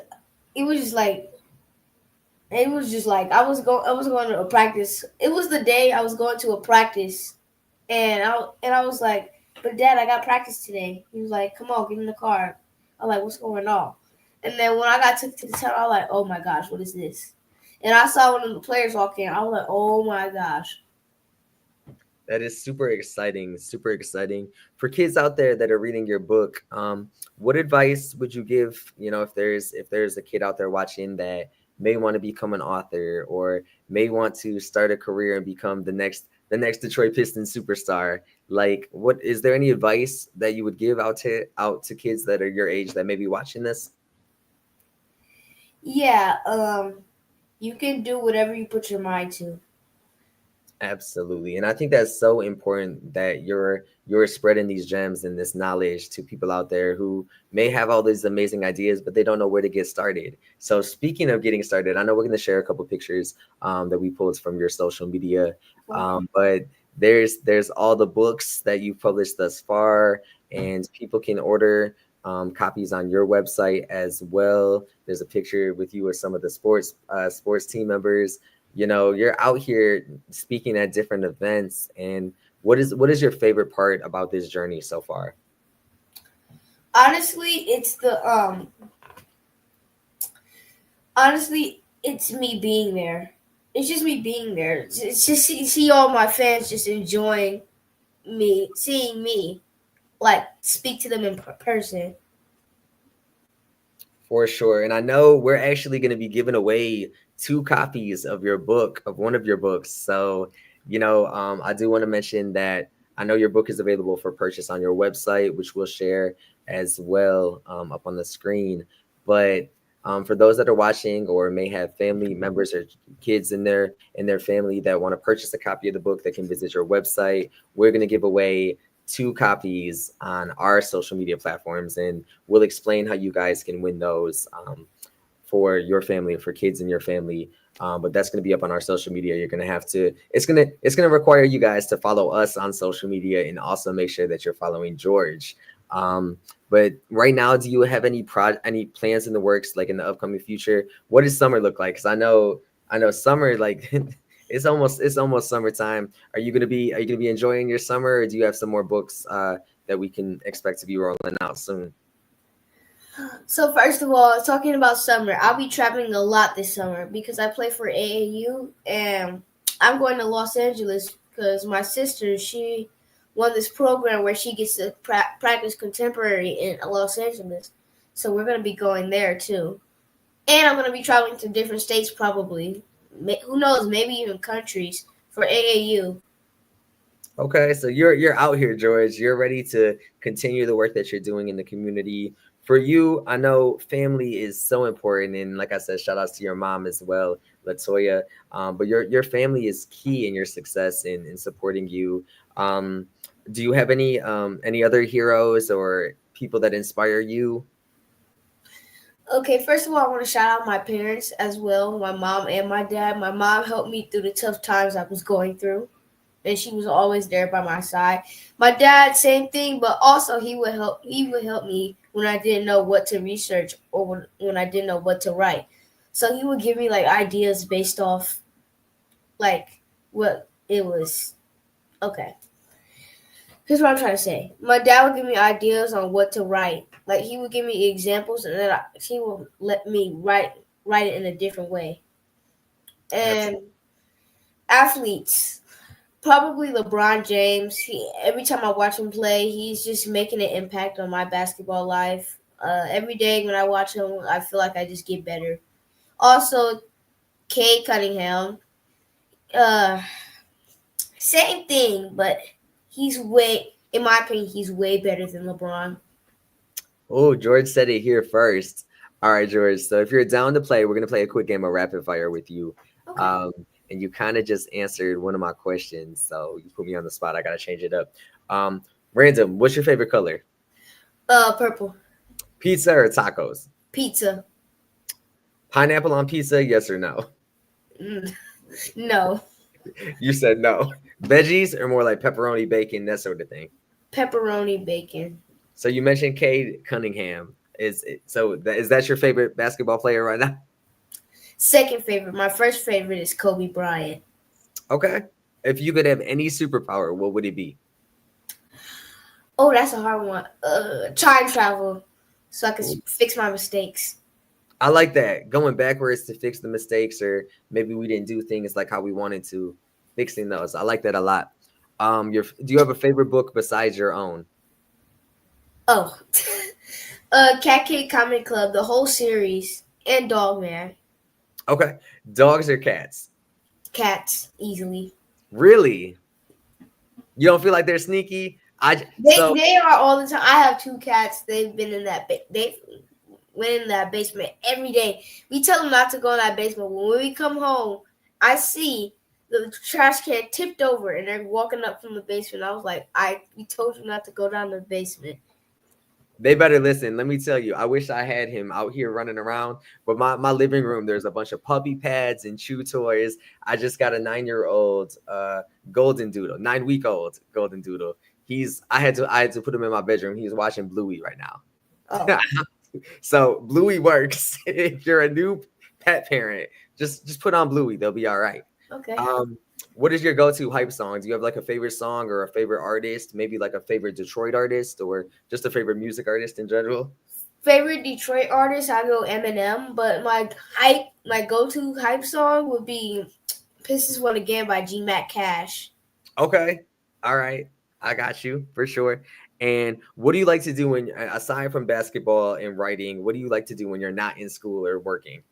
it was just like I was going to a practice. It was the day I was going to a practice, and I was like, "But Dad, I got practice today." He was like, "Come on, get in the car." I'm like, "What's going on?" And then when I got took to the tunnel, I was like, "Oh my gosh, what is this?" And I saw one of the players walk in. I was like, "Oh my gosh." That is super exciting for kids out there that are reading your book. What advice would you give? If there's a kid out there watching that may want to become an author, or may want to start a career and become the next Detroit Pistons superstar. Like, what is there any advice that you would give out to kids that are your age that may be watching this? Yeah. You can do whatever you put your mind to. Absolutely. And I think that's so important that you're spreading these gems and this knowledge to people out there who may have all these amazing ideas, but they don't know where to get started. So speaking of getting started, I know we're going to share a couple pictures that we pulled from your social media. Wow. But there's all the books that you've published thus far, and people can order copies on your website as well. There's a picture with you with some of the sports team members. You're out here speaking at different events. And what is your favorite part about this journey so far? Honestly, it's me being there. It's just me being there. It's just see all my fans just enjoying me, seeing me, like, speak to them in person. For sure. And I know we're actually going to be giving away two copies of one of your books. So, I do want to mention that I know your book is available for purchase on your website, which we'll share as well up on the screen. But for those that are watching, or may have family members or kids in their family that want to purchase a copy of the book, that can visit your website. We're going to give away 2 copies on our social media platforms, and we'll explain how you guys can win those for your family, for kids in your family. But that's going to be up on our social media. You're going to have to. It's gonna require you guys to follow us on social media and also make sure that you're following George. But right now, do you have any plans in the works, like in the upcoming future? What does summer look like? Because I know summer, like it's almost summertime. Are you gonna be enjoying your summer, or do you have some more books that we can expect to be rolling out soon? So first of all, talking about summer, I'll be traveling a lot this summer because I play for AAU, and I'm going to Los Angeles because my sister, she won this program where she gets to practice contemporary in Los Angeles. So we're going to be going there too. And I'm going to be traveling to different states probably. Who knows, maybe even countries for AAU. Okay, so you're out here, George. You're ready to continue the work that you're doing in the community. For you, I know family is so important, and like I said, shout outs to your mom as well, Latoya. But your family is key in your success in supporting you. Do you have any other heroes or people that inspire you? Okay, first of all, I want to shout out my parents as well, my mom and my dad. My mom helped me through the tough times I was going through, and she was always there by my side. My dad, same thing, but also he would help me when I didn't know what to research or when I didn't know what to write. So he would give me like ideas based off like what it was. Okay. Here's what I'm trying to say. My dad would give me ideas on what to write. Like he would give me examples, and then he would let me write it in a different way. And athletes, probably LeBron James. Every time I watch him play, he's just making an impact on my basketball life. Every day when I watch him, I feel like I just get better. Also, Cade Cunningham. Same thing, but in my opinion, he's way better than LeBron. Oh, George said it here first. All right, George. So if you're down to play, we're gonna play a quick game of rapid fire with you. Okay. And you kind of just answered one of my questions, so you put me on the spot. I gotta change it up. Random. What's your favorite color? Purple. Pizza or tacos? Pizza. Pineapple on pizza? Yes or no? No. You said no. Veggies or more like pepperoni, bacon, that sort of thing? Pepperoni, bacon. So you mentioned Cade Cunningham. Is that your favorite basketball player right now? Second favorite. My first favorite is Kobe Bryant. Okay. If you could have any superpower, what would it be? Oh, that's a hard one. Time travel, so I can fix my mistakes. I like that. Going backwards to fix the mistakes, or maybe we didn't do things like how we wanted to. Fixing those, I like that a lot. Do you have a favorite book besides your own? Oh, Cat Kid Comic Club, the whole series, and Dogman. Okay, dogs or cats? Cats, easily. Really? You don't feel like they're sneaky? They are all the time. I have 2 cats. They've been in that. They went in that basement every day. We tell them not to go in that basement. When we come home, I see the trash can tipped over, and they're walking up from the basement. I was like, we told you not to go down the basement. They better listen. Let me tell you, I wish I had him out here running around. But my living room, there's a bunch of puppy pads and chew toys. I just got a 9-year-old golden doodle, 9-week-old golden doodle. I had to put him in my bedroom. He's watching Bluey right now. Oh. So Bluey works. If you're a new pet parent, just put on Bluey. They'll be all right. Okay. What is your go-to hype song? Do you have like a favorite song or a favorite artist? Maybe like a favorite Detroit artist or just a favorite music artist in general? Favorite Detroit artist, I go Eminem, but my go-to hype song would be "Pisses One Again" by G-Mac Cash. Okay. All right. I got you for sure. And what do you like to do when, aside from basketball and writing, what do you like to do when you're not in school or working?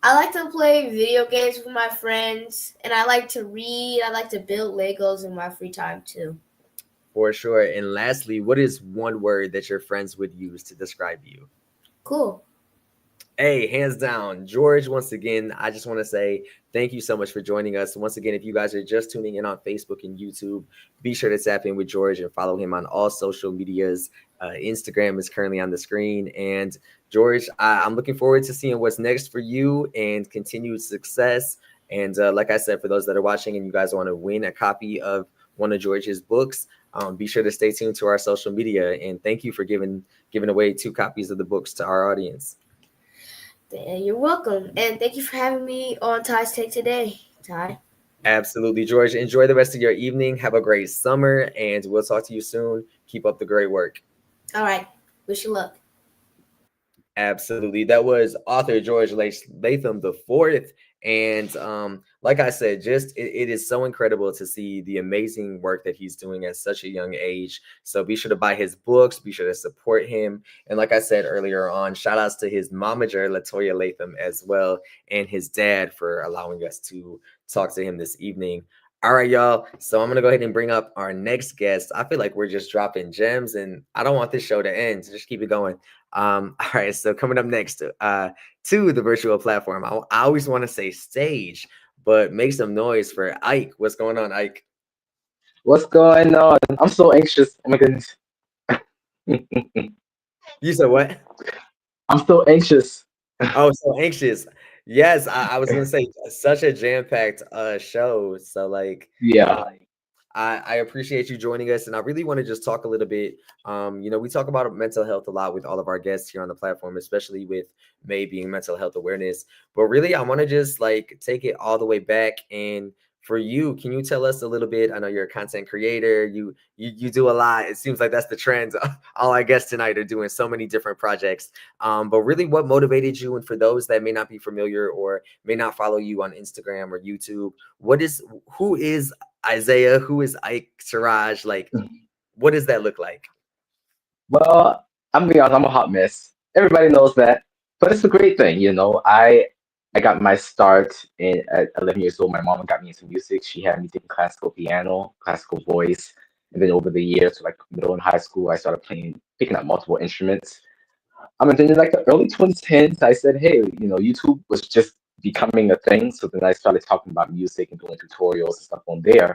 I like to play video games with my friends, and I like to read. I like to build Legos in my free time too. For sure. And lastly, what is one word that your friends would use to describe you? Cool. Hey, hands down, George, once again, I just want to say thank you so much for joining us. Once again, if you guys are just tuning in on Facebook and YouTube, be sure to tap in with George and follow him on all social medias. Instagram is currently on the screen. And George, I'm looking forward to seeing what's next for you and continued success. And like I said, for those that are watching and you guys want to win a copy of one of George's books, be sure to stay tuned to our social media. And thank you for giving away 2 copies of the books to our audience. You're welcome. And thank you for having me on Ty's Take today, Ty. Absolutely, George. Enjoy the rest of your evening. Have a great summer, and we'll talk to you soon. Keep up the great work. All right. Wish you luck. Absolutely. That was author George Latham the fourth. And like I said, just it is so incredible to see the amazing work that he's doing at such a young age. So be sure to buy his books, be sure to support him. And like I said earlier on, shout outs to his momager, Latoya Latham, as well, and his dad for allowing us to talk to him this evening. All right, y'all. So I'm going to go ahead and bring up our next guest. I feel like we're just dropping gems and I don't want this show to end. So just keep it going. All right. So coming up next to the virtual platform, I always want to say stage, but make some noise for Ike. What's going on, Ike? What's going on? I'm so anxious. Oh my goodness. You said what? I'm so anxious. Oh, so anxious. Yes, I was gonna say such a jam-packed show. So like, Yeah. I appreciate you joining us, and I really want to just talk a little bit. We talk about mental health a lot with all of our guests here on the platform, especially with May being mental health awareness. But really, I want to just like take it all the way back. And for you, can you tell us a little bit? I know you're a content creator. You do a lot. It seems like that's the trend. All our guests tonight are doing so many different projects. But really, what motivated you? And for those that may not be familiar or may not follow you on Instagram or YouTube, who is Isaiah? Who is Ike Siraj? Like, what does that look like? Well, I'm gonna be honest, I'm a hot mess. Everybody knows that. But it's a great thing, you know. I got my start at 11 years old. My mom got me into music. She had me taking classical piano, classical voice. And then over the years, like middle and high school, I started picking up multiple instruments. And then in like the early 2010s, I said, hey, you know, YouTube was just becoming a thing. So then I started talking about music and doing tutorials and stuff on there.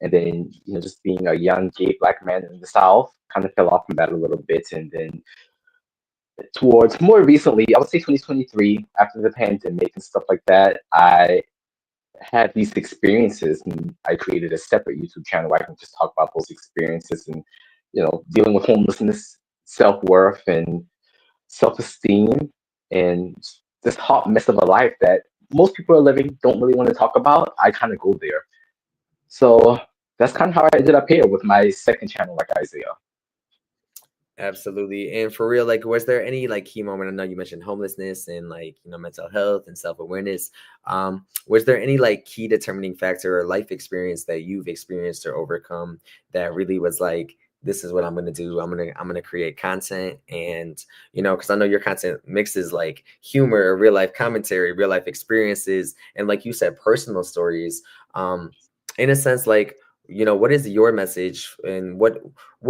And then, you know, just being a young gay black man in the South, kind of fell off from that a little bit. And then towards more recently, I would say 2023, after the pandemic and stuff like that, I had these experiences and I created a separate YouTube channel where I can just talk about those experiences and, you know, dealing with homelessness, self-worth and self-esteem and this hot mess of a life that most people are living, don't really want to talk about. I kind of go there. So that's kind of how I ended up here with my second channel, like Isaiah. Absolutely. And for real, like, was there any like key moment? I know you mentioned homelessness and like, mental health and self-awareness. Was there any like key determining factor or life experience that you've experienced or overcome that really was like, this is what I'm going to do. I'm going to create content. And, because I know your content mixes like humor, real life commentary, real life experiences, and like you said, personal stories. In a sense, like, what is your message and what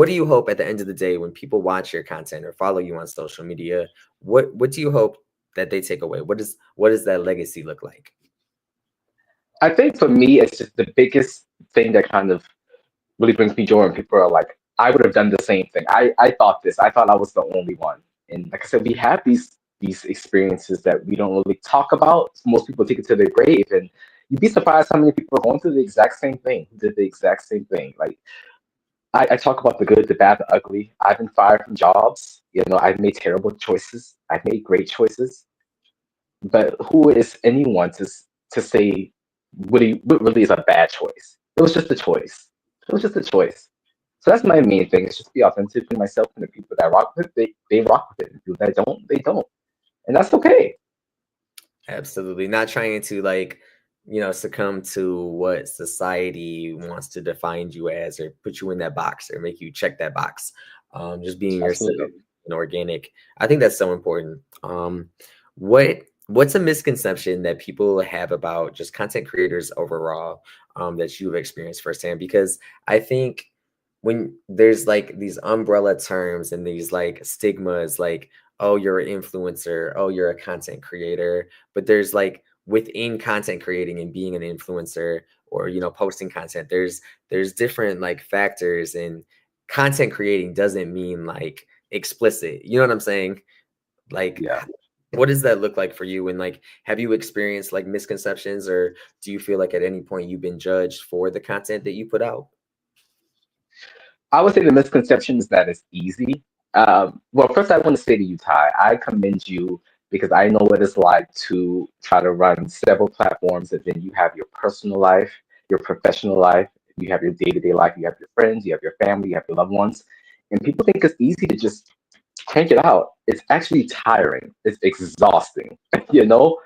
do you hope at the end of the day when people watch your content or follow you on social media? What do you hope that they take away? What does that legacy look like? I think for me, it's just the biggest thing that kind of really brings me joy when people are like, I would have done the same thing. I thought this. I thought I was the only one. And like I said, we have these experiences that we don't really talk about. Most people take it to their grave, and you'd be surprised how many people are going through the exact same thing, who did the exact same thing. Like I talk about the good, the bad, the ugly. I've been fired from jobs. I've made terrible choices. I've made great choices. But who is anyone to say what really is a bad choice? It was just a choice. It was just a choice. So that's my main thing. Is just be authentic to myself, and the people that rock with it, they rock with it. The people that don't, they don't. And that's okay. Absolutely. Not trying to like, succumb to what society wants to define you as or put you in that box or make you check that box. Just being yourself and organic. I think that's so important. What's a misconception that people have about just content creators overall that you've experienced firsthand? Because I think when there's like these umbrella terms and these like stigmas like, oh, you're an influencer, oh, you're a content creator. But there's like within content creating and being an influencer, or posting content, there's different like factors, and content creating doesn't mean like explicit. You know what I'm saying? Like, Yeah. what does that look like for you? And like, have you experienced like misconceptions, or do you feel like at any point you've been judged for the content that you put out? I would say the misconception is that it's easy. Well, first I want to say to you, Ty, I commend you because I know what it's like to try to run several platforms, and then you have your personal life, your professional life, you have your day-to-day life, you have your friends, you have your family, you have your loved ones, and people think it's easy to just crank it out. It's actually tiring. It's exhausting, you know?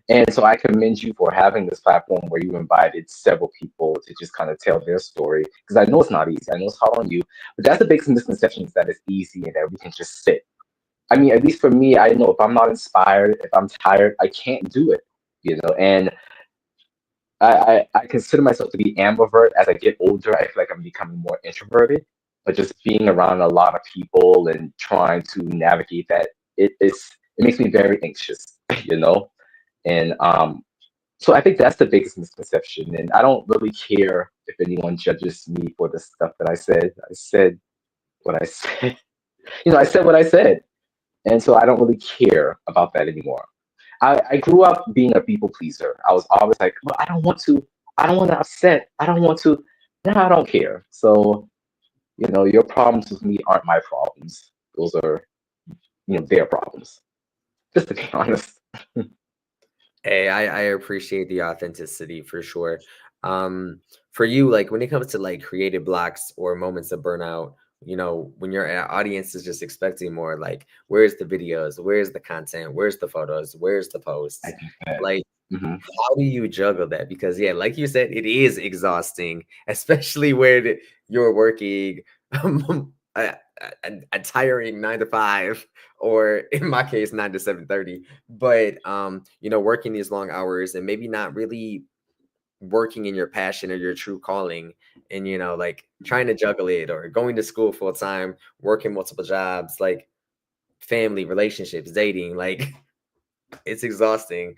And so I commend you for having this platform where you invited several people to just kind of tell their story. Because I know it's not easy. I know it's hard on you. But that's the biggest misconception, is that it's easy and that we can just sit. I mean, at least for me, I know if I'm not inspired, if I'm tired, I can't do it, you know? And I consider myself to be ambivert. As I get older, I feel like I'm becoming more introverted. But just being around a lot of people and trying to navigate that, it makes me very anxious, you know? And so I think that's the biggest misconception. And I don't really care if anyone judges me for the stuff that I said. I said what I said. I said what I said. And so I don't really care about that anymore. I grew up being a people pleaser. I was always like, well, I don't want to upset. I don't want to, no, I don't care. So, your problems with me aren't my problems. Those are, their problems. Just to be honest. Hey, I appreciate the authenticity for sure. For you, like when it comes to like creative blocks or moments of burnout, when your audience is just expecting more, like where's the videos, where's the content, where's the photos, where's the posts? I get that. Like, hmm how do you juggle that? Because yeah, like you said, it is exhausting, especially when you're working a, a tiring 9 to 5, or in my case 9 to 7:30. But working these long hours and maybe not really working in your passion or your true calling, and like trying to juggle it, or going to school full time, working multiple jobs, like family, relationships, dating, like it's exhausting.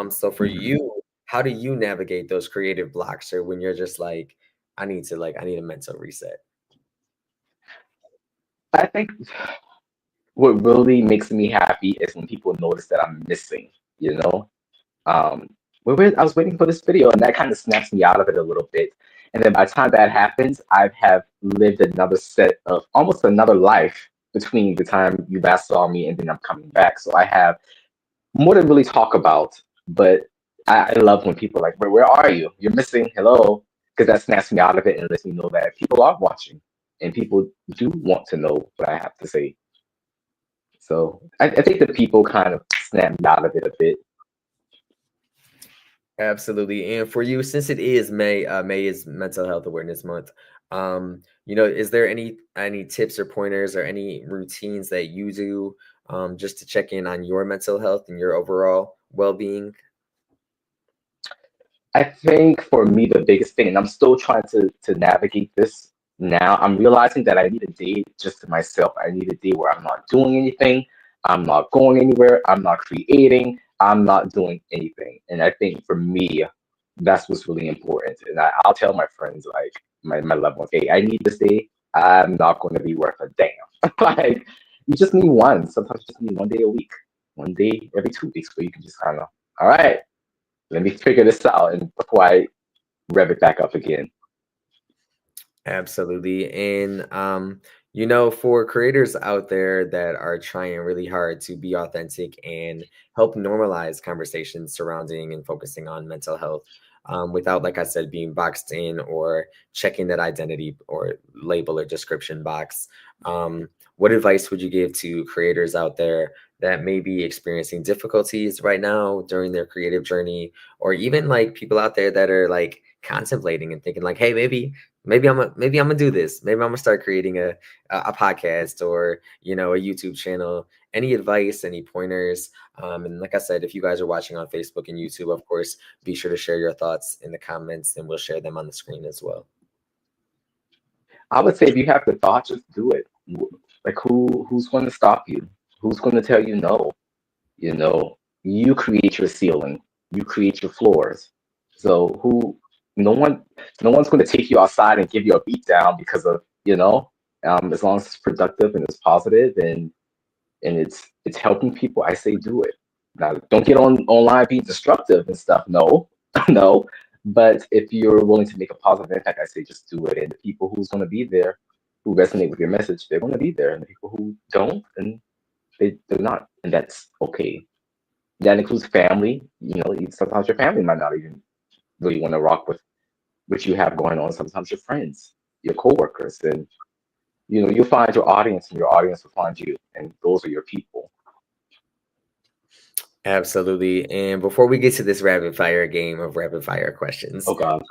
So for hmm you, how do you navigate those creative blocks, or when you're just like, I need a mental reset? I think what really makes me happy is when people notice that I'm missing, you know? Um, I was waiting for this video, and that kind of snaps me out of it a little bit. And then by the time that happens, I have lived another set of almost another life between the time you last saw me and then I'm coming back. So I have more to really talk about, but I love when people are like, where are you? You're missing. Hello. Because that snaps me out of it and lets me know that people are watching and people do want to know what I have to say. So I think the people kind of snap me out of it a bit. Absolutely. And for you, since it is May, May is Mental Health Awareness Month. Is there any tips or pointers or any routines that you do just to check in on your mental health and your overall well-being? I think for me, the biggest thing, and I'm still trying to navigate this now, I'm realizing that I need a day just to myself. I need a day where I'm not doing anything, I'm not going anywhere, I'm not creating, I'm not doing anything. And I think for me, that's what's really important. And I'll tell my friends, like my loved ones, hey, I need this day. I'm not going to be worth a damn. Like, you just need one. Sometimes you just need one day a week, one day every 2 weeks, where you can just kind of, all right, let me figure this out, and before I rev it back up again. Absolutely. And for creators out there that are trying really hard to be authentic and help normalize conversations surrounding and focusing on mental health, without, like I said, being boxed in or checking that identity or label or description box. What advice would you give to creators out there that may be experiencing difficulties right now during their creative journey, or even like people out there that are like contemplating and thinking like, hey, maybe I'm gonna do this. Maybe I'm gonna start creating a podcast, or a YouTube channel. Any advice, any pointers? And like I said, if you guys are watching on Facebook and YouTube, of course, be sure to share your thoughts in the comments, and we'll share them on the screen as well. I would say if you have the thought, just do it. Like who's going to stop you? Who's going to tell you no? You know, you create your ceiling, you create your floors. So no one, no one's going to take you outside and give you a beat down because of, as long as it's productive and it's positive and it's helping people, I say do it. Now, don't get on online being destructive and stuff. No, no. But if you're willing to make a positive impact, I say just do it. And the people who's going to be there, who resonate with your message, they're going to be there. And the people who don't, and they're not, and that's okay. That includes family. Sometimes your family might not even really want to rock with what you have going on. Sometimes your friends, your coworkers, and you'll find your audience, and your audience will find you, and those are your people. Absolutely. And before we get to this rapid fire game of rapid fire questions, Oh God.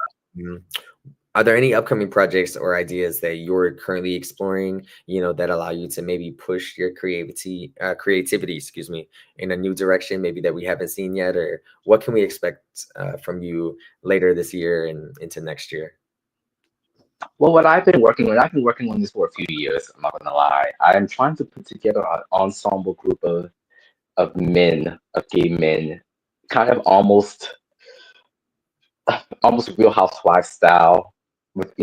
are there any upcoming projects or ideas that you're currently exploring, that allow you to maybe push your creativity, excuse me, in a new direction, maybe that we haven't seen yet? Or what can we expect from you later this year and into next year? Well, I've been working on this for a few years. I'm not gonna lie. I'm trying to put together an ensemble group of men, of gay men, kind of almost Real Housewives style. With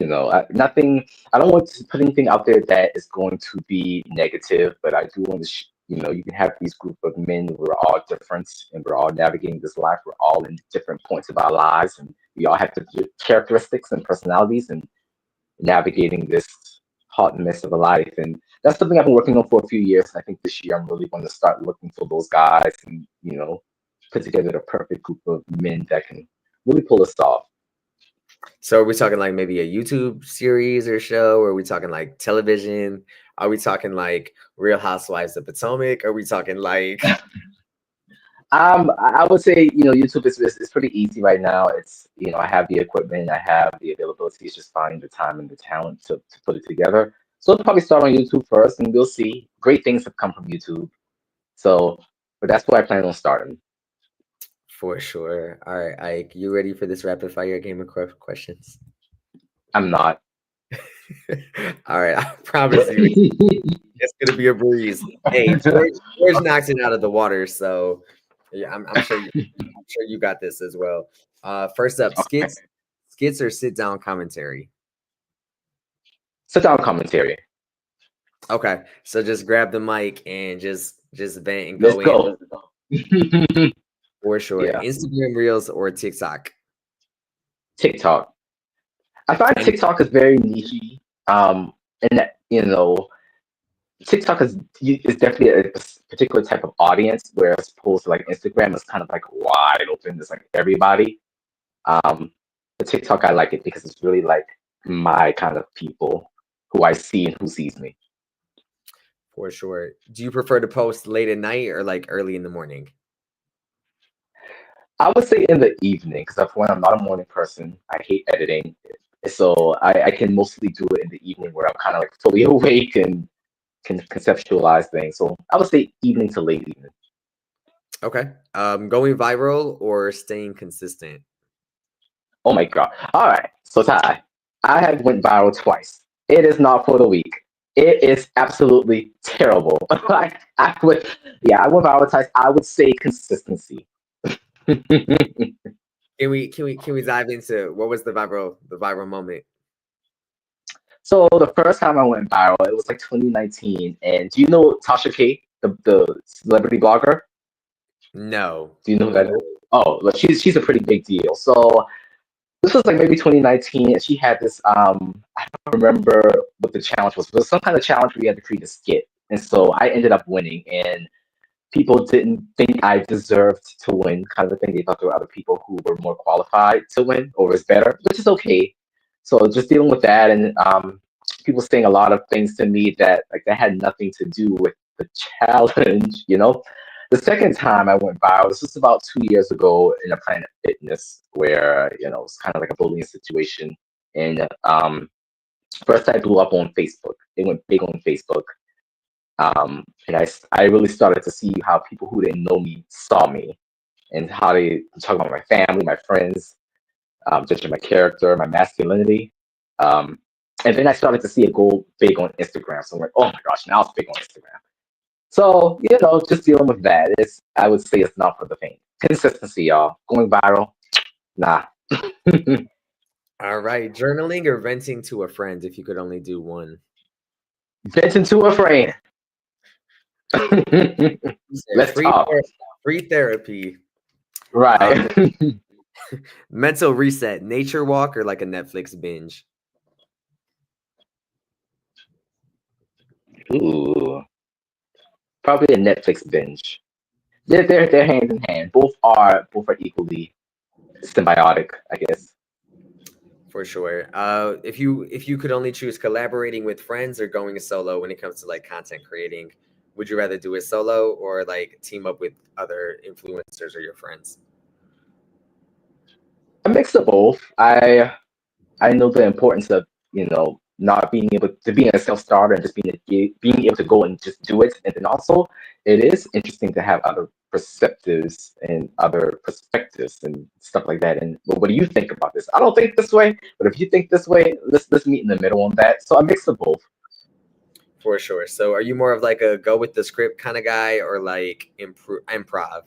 nothing. I don't want to put anything out there that is going to be negative, but I do want to. You can have these group of men. We're all different, and we're all navigating this life. We're all in different points of our lives, and we all have different characteristics and personalities, and navigating this hot mess of a life. And that's something I've been working on for a few years. I think this year I'm really going to start looking for those guys and put together the perfect group of men that can really pull us off. So are we talking like maybe a YouTube series or show? Or are we talking like television? Are we talking like Real Housewives of Potomac? Are we talking like I would say YouTube is pretty easy right now. It's I have the equipment, I have the availability. It's just finding the time and the talent to put it together. So I'll probably start on YouTube first, and we'll see. Great things have come from YouTube. So, but that's where I plan on starting. For sure. All right, Ike, you ready for this rapid fire game of questions? I'm not. All right, I promise you, it's gonna be a breeze. Hey, George knocked it out of the water, so yeah, I'm sure you got this as well. First up, skits or sit down commentary? Sit down commentary. Okay, so just grab the mic and just vent and Let's go in. go. For sure. Yeah. Instagram Reels or TikTok? TikTok. I find TikTok is very niche. And that, TikTok is definitely a particular type of audience, whereas opposed to like Instagram is kind of like wide open. It's like everybody. The TikTok, I like it because it's really like my kind of people who I see and who sees me. For sure. Do you prefer to post late at night or like early in the morning? I would say in the evening, because when I'm not a morning person, I hate editing. So I can mostly do it in the evening where I'm kind of like fully awake and can conceptualize things. So I would say evening to late evening. Okay. Going viral or staying consistent? Oh my God. All right. So Ty, I have went viral twice. It is not for the weak. It is absolutely terrible. I went viral twice. I would say consistency. Can we dive into what was the viral moment? So the first time I went viral, it was like 2019. And do you know Tasha K, the celebrity blogger? No. Do you know who that is? Oh, look, she's a pretty big deal. So this was like maybe 2019, and she had this. I don't remember what the challenge was. It was some kind of challenge where you had to create a skit, and so I ended up winning. And people didn't think I deserved to win, kind of a thing. They thought there were other people who were more qualified to win or was better, which is okay. So just dealing with that, and people saying a lot of things to me that had nothing to do with the challenge. The second time I went viral, this was about 2 years ago in a Planet Fitness, where it was kind of like a bullying situation. And first I blew up on Facebook. It went big on Facebook. And I really started to see how people who didn't know me saw me, and how they talk about my family, my friends, judging my character, my masculinity. And then I started to see it go big on Instagram. So I'm like, oh my gosh, now it's big on Instagram. So, just dealing with that. I would say it's not for the faint. Consistency, y'all. Going viral, nah. All right, journaling or venting to a friend if you could only do one. Venting to a friend. You said Let's talk. free therapy, Right. mental reset, nature walk, or like a Netflix binge. Ooh, probably a Netflix binge. They're hand in hand. Both are equally symbiotic, I guess. For sure. If you could only choose collaborating with friends or going solo when it comes to like content creating, would you rather do it solo or like team up with other influencers or your friends? A mix of both. I know the importance of not being able to be a self starter and just being able to go and just do it, and then also it is interesting to have other perceptives and other perspectives and stuff like that. And what do you think about this? I don't think this way, but if you think this way, let's meet in the middle on that. So a mix of both. For sure. So are you more of like a go with the script kind of guy or like improv?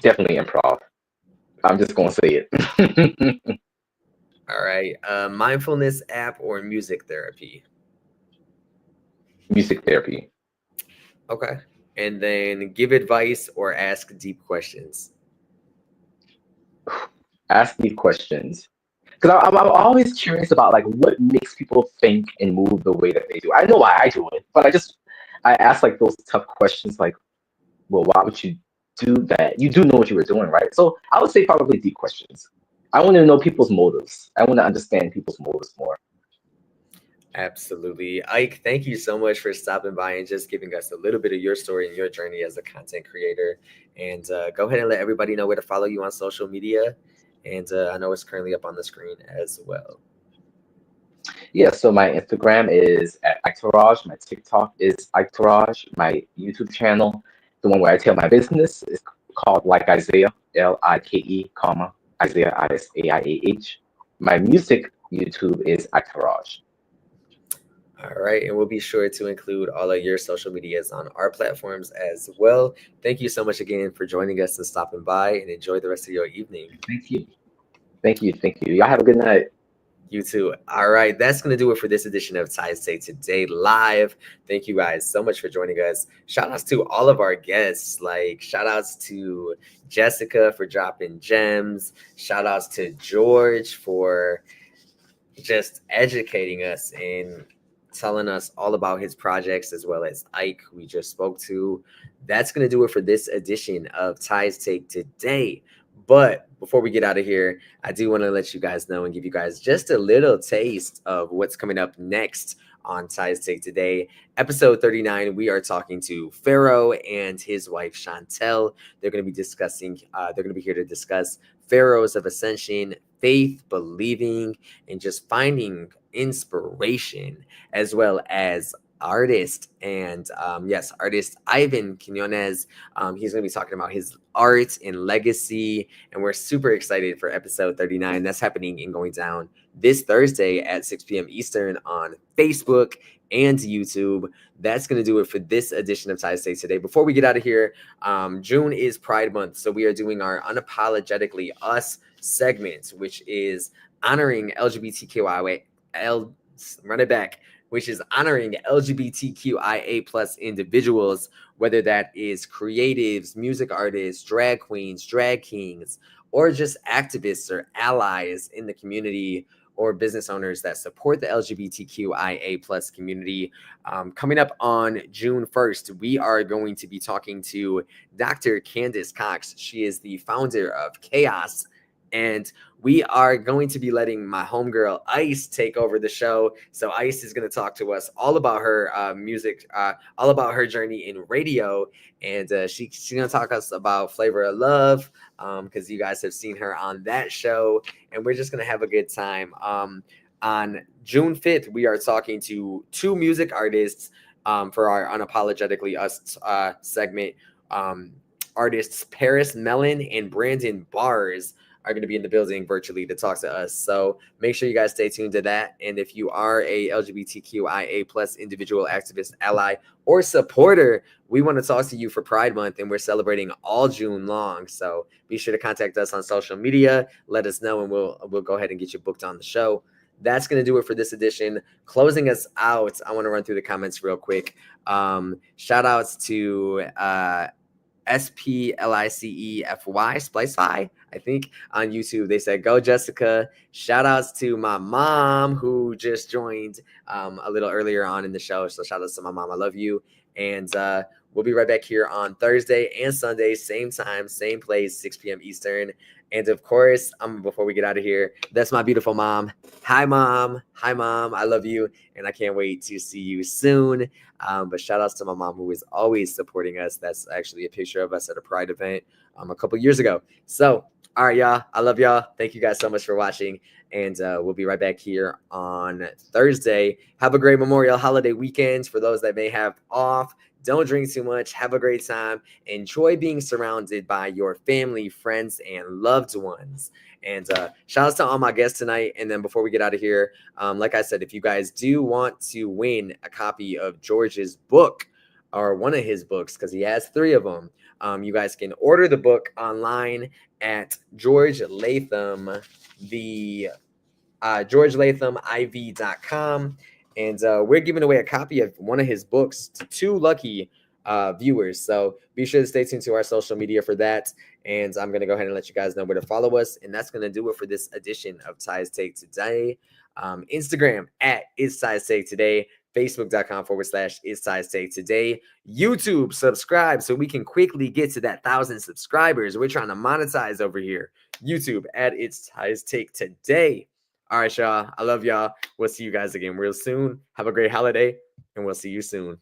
Definitely improv. I'm just gonna say it. All right. Mindfulness app or music therapy? Music therapy. Okay. And then give advice or ask deep questions. Ask these questions because I'm always curious about like what makes people think and move the way that they do. I know why I do it, but I ask like those tough questions like, well, why would you do that? You do know what you were doing, right? So I would say probably deep questions. I want to know people's motives. I want to understand people's motives more. Absolutely. Ike, thank you so much for stopping by and just giving us a little bit of your story and your journey as a content creator. And go ahead and let everybody know where to follow you on social media. And I know it's currently up on the screen as well. Yeah, so my Instagram is at Ictorage. My TikTok is Ictorage. My YouTube channel, the one where I tell my business, is called Like Isaiah, Like, comma, Isaiah, Isaiah. My music YouTube is Ictorage. All right. And we'll be sure to include all of your social medias on our platforms as well. Thank you so much again for joining us and stopping by, and enjoy the rest of your evening. Thank you. Thank you. Thank you. Y'all have a good night. You too. All right. That's going to do it for this edition of Ties Say Today Live. Thank you guys so much for joining us. Shout outs to all of our guests. Like, shout outs to Jessica for dropping gems. Shout outs to George for just educating us and telling us all about his projects, as well as Ike, we just spoke to. That's going to do it for this edition of Ties Take Today. But before we get out of here, I do want to let you guys know and give you guys just a little taste of what's coming up next on Ties Take Today. Episode 39, we are talking to Pharaoh and his wife, Chantel. They're going to be discussing, they're going to be here to discuss Pharaohs of Ascension, faith, believing, and just finding inspiration, as well as artist and artist Ivan Quinones. He's going to be talking about his art and legacy, and we're super excited for episode 39. That's happening and going down this Thursday at 6 p.m. Eastern on Facebook and YouTube. That's going to do it for this edition of Ties Say Today. Before we get out of here, June is Pride Month, so we are doing our Unapologetically Us segment, which is honoring which is honoring LGBTQIA plus individuals, whether that is creatives, music artists, drag queens, drag kings, or just activists or allies in the community, or business owners that support the LGBTQIA plus community. Coming up on June 1st, we are going to be talking to Dr. Candace Cox. She is the founder of Chaos, and we are going to be letting my homegirl Ice take over the show. So Ice is going to talk to us all about her music, all about her journey in radio, and she's going to talk us about Flavor of Love, because you guys have seen her on that show, and we're just going to have a good time. On June 5th, we are talking to two music artists for our Unapologetically Us segment. Artists Paris Mellon and Brandon Bars are going to be in the building virtually to talk to us. So make sure you guys stay tuned to that. And if you are a LGBTQIA plus individual, activist, ally, or supporter, we want to talk to you for Pride Month, and we're celebrating all June long. So be sure to contact us on social media. Let us know, and we'll go ahead and get you booked on the show. That's going to do it for this edition. Closing us out, I want to run through the comments real quick. Shout outs to SPLICEFY, Splicefy, I think, on YouTube. They said, go Jessica. Shout outs to my mom who just joined a little earlier on in the show. So shout outs to my mom. I love you. And we'll be right back here on Thursday and Sunday, same time, same place, 6 p.m. Eastern. And of course, before we get out of here, that's my beautiful mom. Hi, mom. Hi, mom. I love you. And I can't wait to see you soon. But shout outs to my mom, who is always supporting us. That's actually a picture of us at a Pride event a couple years ago. So, all right, y'all. I love y'all. Thank you guys so much for watching. And we'll be right back here on Thursday. Have a great Memorial holiday weekend for those that may have off. Don't drink too much. Have a great time. Enjoy being surrounded by your family, friends, and loved ones. And shout outs to all my guests tonight. And then before we get out of here, like I said, if you guys do want to win a copy of George's book, or one of his books, because he has 3 of them, you guys can order the book online at George Latham, GeorgeLathamIV.com. And we're giving away a copy of one of his books to 2 lucky viewers. So be sure to stay tuned to our social media for that. And I'm going to go ahead and let you guys know where to follow us. And that's going to do it for this edition of Ty's Take Today. Instagram at It's Ty's Take Today. Facebook.com/It's Ty's Take Today. YouTube, subscribe so we can quickly get to that 1,000 subscribers. We're trying to monetize over here. YouTube at It's Ty's Take Today. All right, y'all. I love y'all. We'll see you guys again real soon. Have a great holiday, and we'll see you soon.